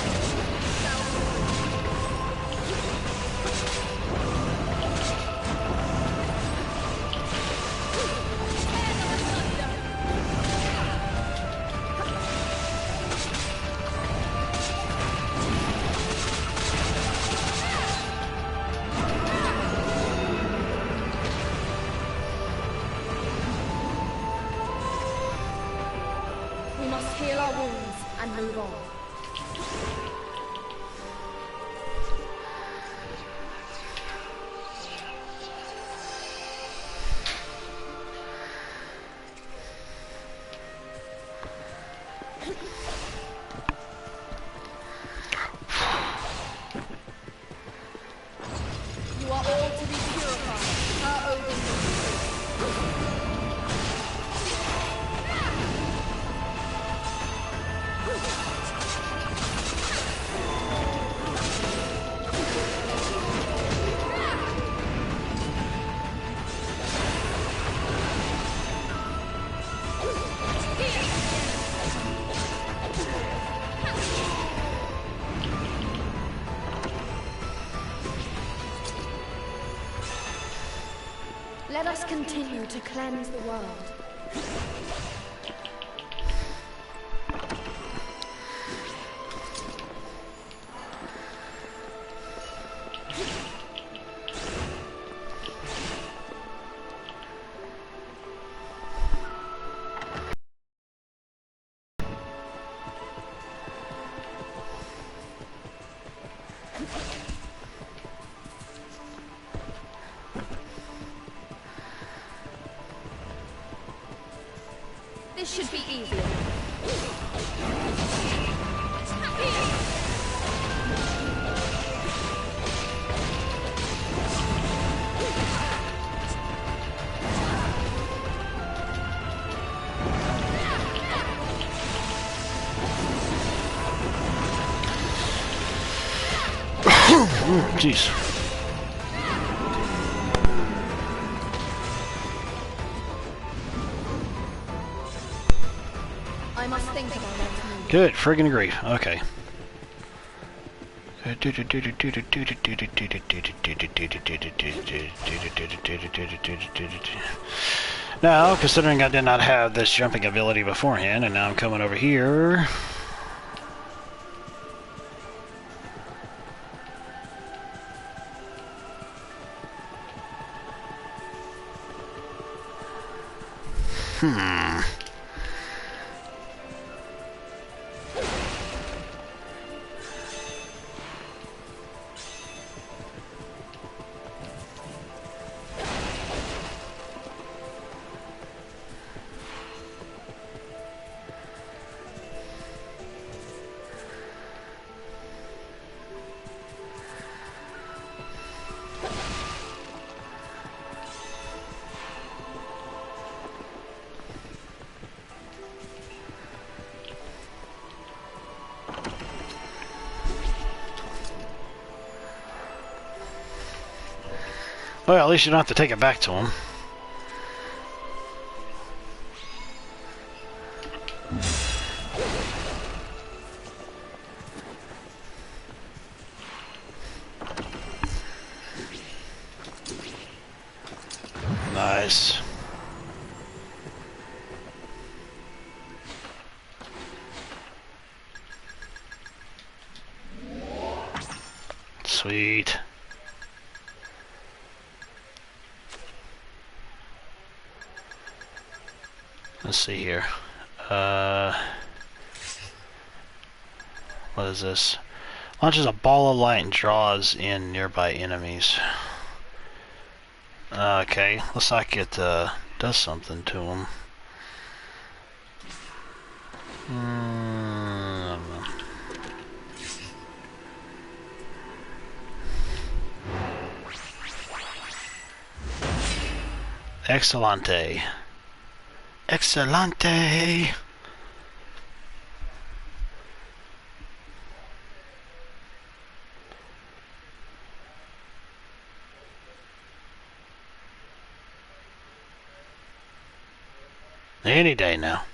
We must heal our wounds and move on. You are all to be purified. Our Odin. Let us continue to cleanse the world. This should be easier. Jeez. I must think about it. Good, friggin' agree. Okay. Now, considering I did not have this jumping ability beforehand, and now I'm coming over here. Well, at least you don't have to take it back to him. Nice. Sweet. Let's see here. What is this? Launches a ball of light and draws in nearby enemies. Okay, looks like it does something to them. I don't know. Excellente. Excellente. Any day now.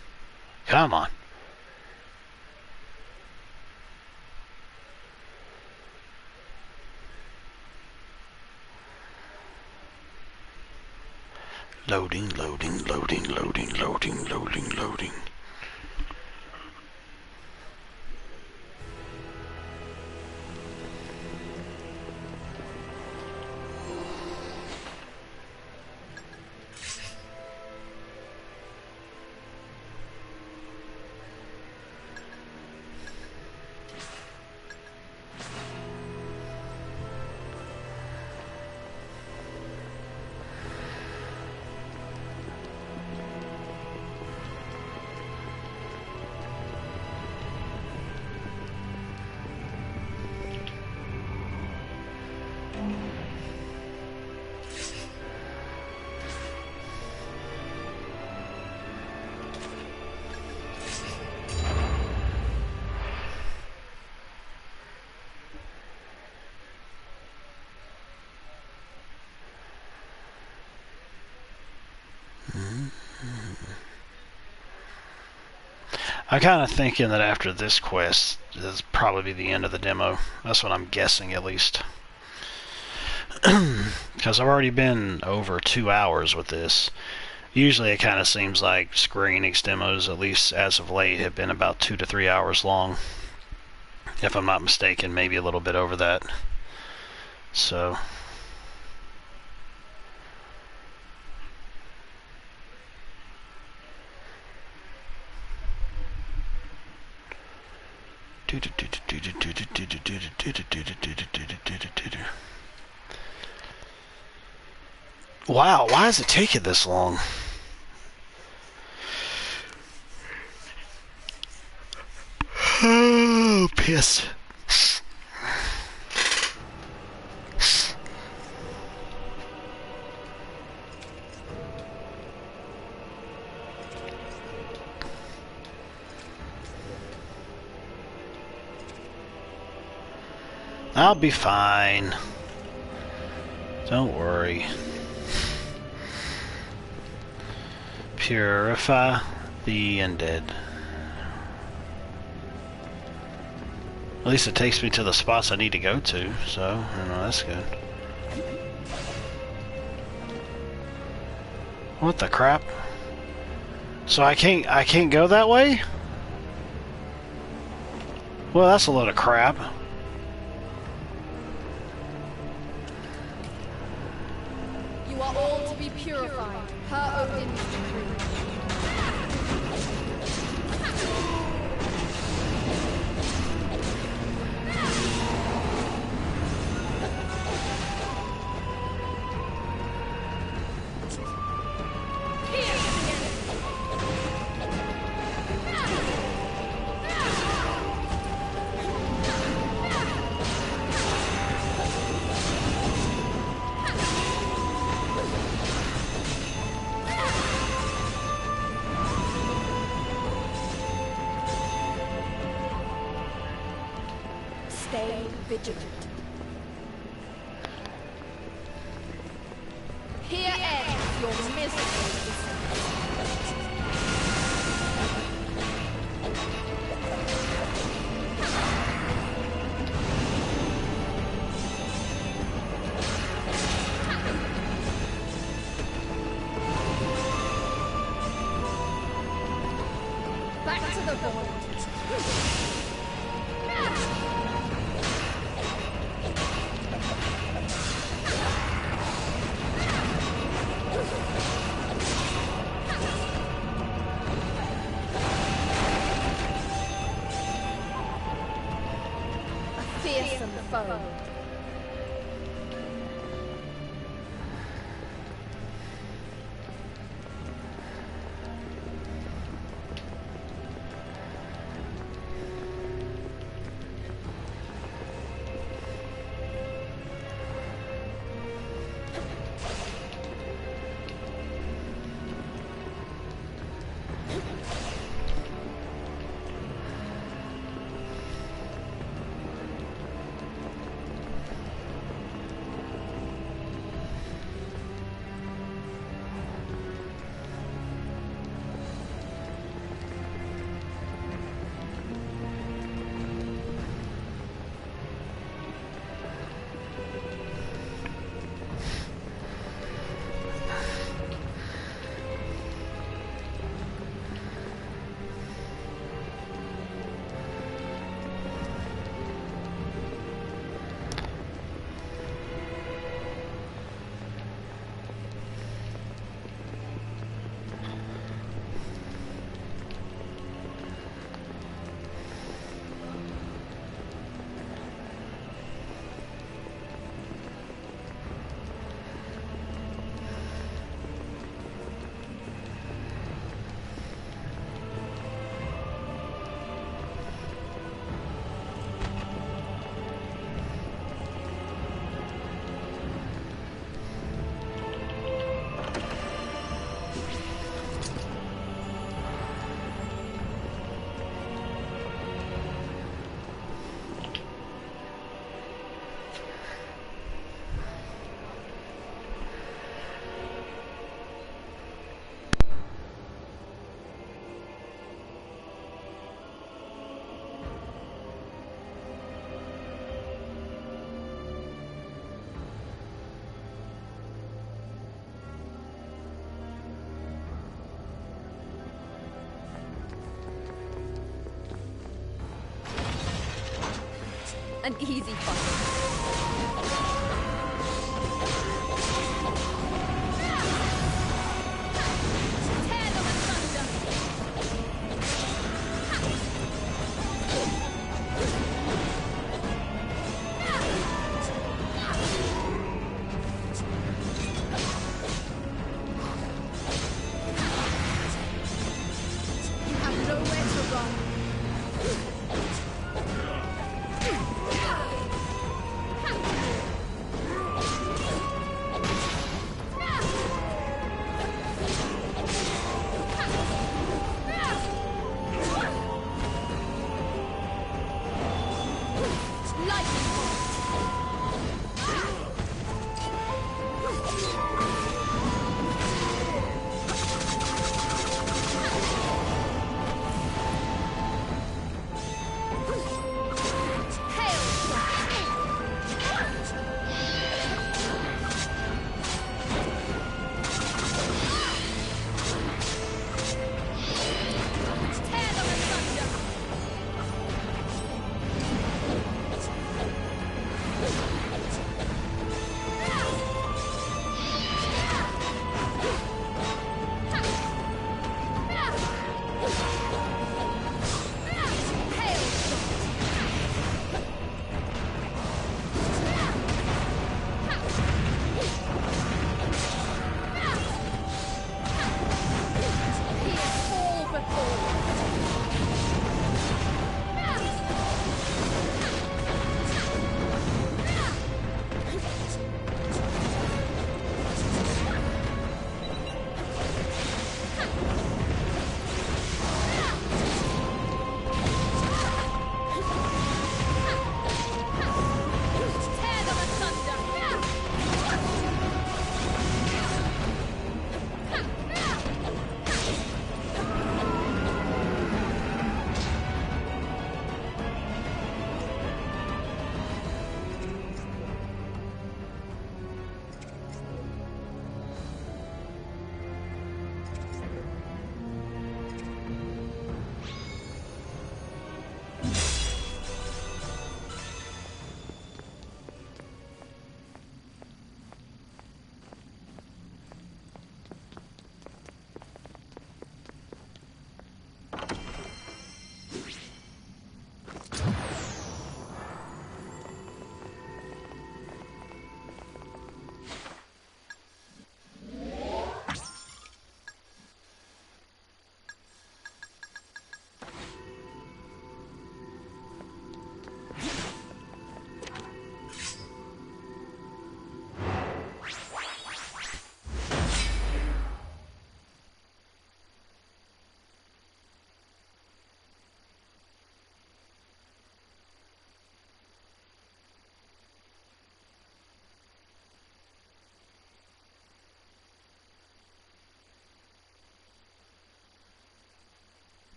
Come on. Loading, loading, loading, loading, loading, loading, loading. I'm kind of thinking that after this quest, this will probably be the end of the demo. That's what I'm guessing, at least. because I've already been over 2 hours with this. Usually it kind of seems like Square Enix demos, at least as of late, have been about 2 to 3 hours long. If I'm not mistaken, maybe a little bit over that. So... Wow, why is it taking this long? Oh, piss. I'll be fine. Don't worry. Purify the undead. At least it takes me to the spots I need to go to, so, you know, that's good. What the crap? So I can't go that way? Well, that's a load of crap. You are all to be purified, per Odin's decree. Stay vigilant. Here ends your miserable back to the void. Fearsome foe. An easy fight. Tear them asunder. You have nowhere to run. Lightning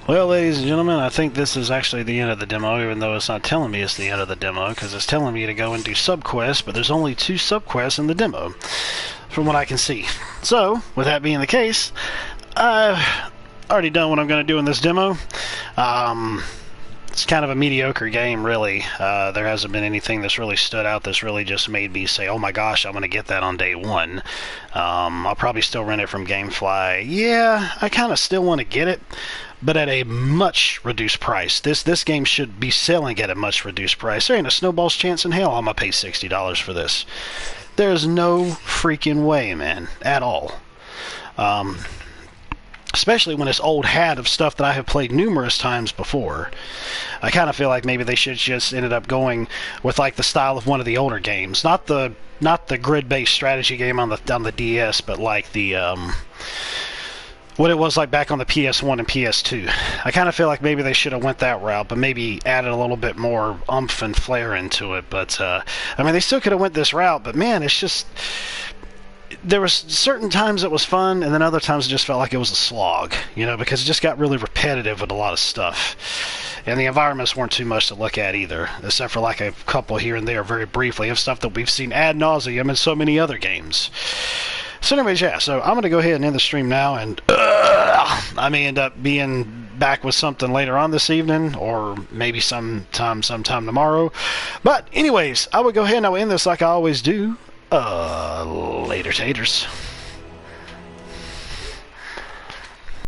Well, ladies and gentlemen, I think this is actually the end of the demo, even though it's not telling me it's the end of the demo, because it's telling me to go and do subquests, but there's only 2 subquests in the demo, from what I can see. So, with that being the case, I've already done what I'm going to do in this demo. It's kind of a mediocre game, really. There hasn't been anything that's really stood out that's really just made me say, oh my gosh, I'm going to get that on day 1. I'll probably still rent it from Gamefly. Yeah, I kind of still want to get it, but at a much reduced price. This game should be selling at a much reduced price. There ain't a snowball's chance in hell I'm going to pay $60 for this. There's no freaking way, man, at all. Especially when it's old hat of stuff that I have played numerous times before. I kind of feel like maybe they should just ended up going with like the style of one of the older games, not the grid-based strategy game on the DS, but like the what it was like back on the PS1 and PS2. I kind of feel like maybe they should have went that route, but maybe added a little bit more oomph and flair into it. But I mean, they still could have went this route, but man, it's just. There was certain times it was fun, and then other times it just felt like it was a slog, you know, because it just got really repetitive with a lot of stuff. And the environments weren't too much to look at either, except for like a couple here and there very briefly of stuff that we've seen ad nauseum in so many other games. So anyways, yeah, so I'm going to go ahead and end the stream now, and I may end up being back with something later on this evening, or maybe sometime tomorrow. But anyways, I will go ahead and I'll end this like I always do. Later, taters.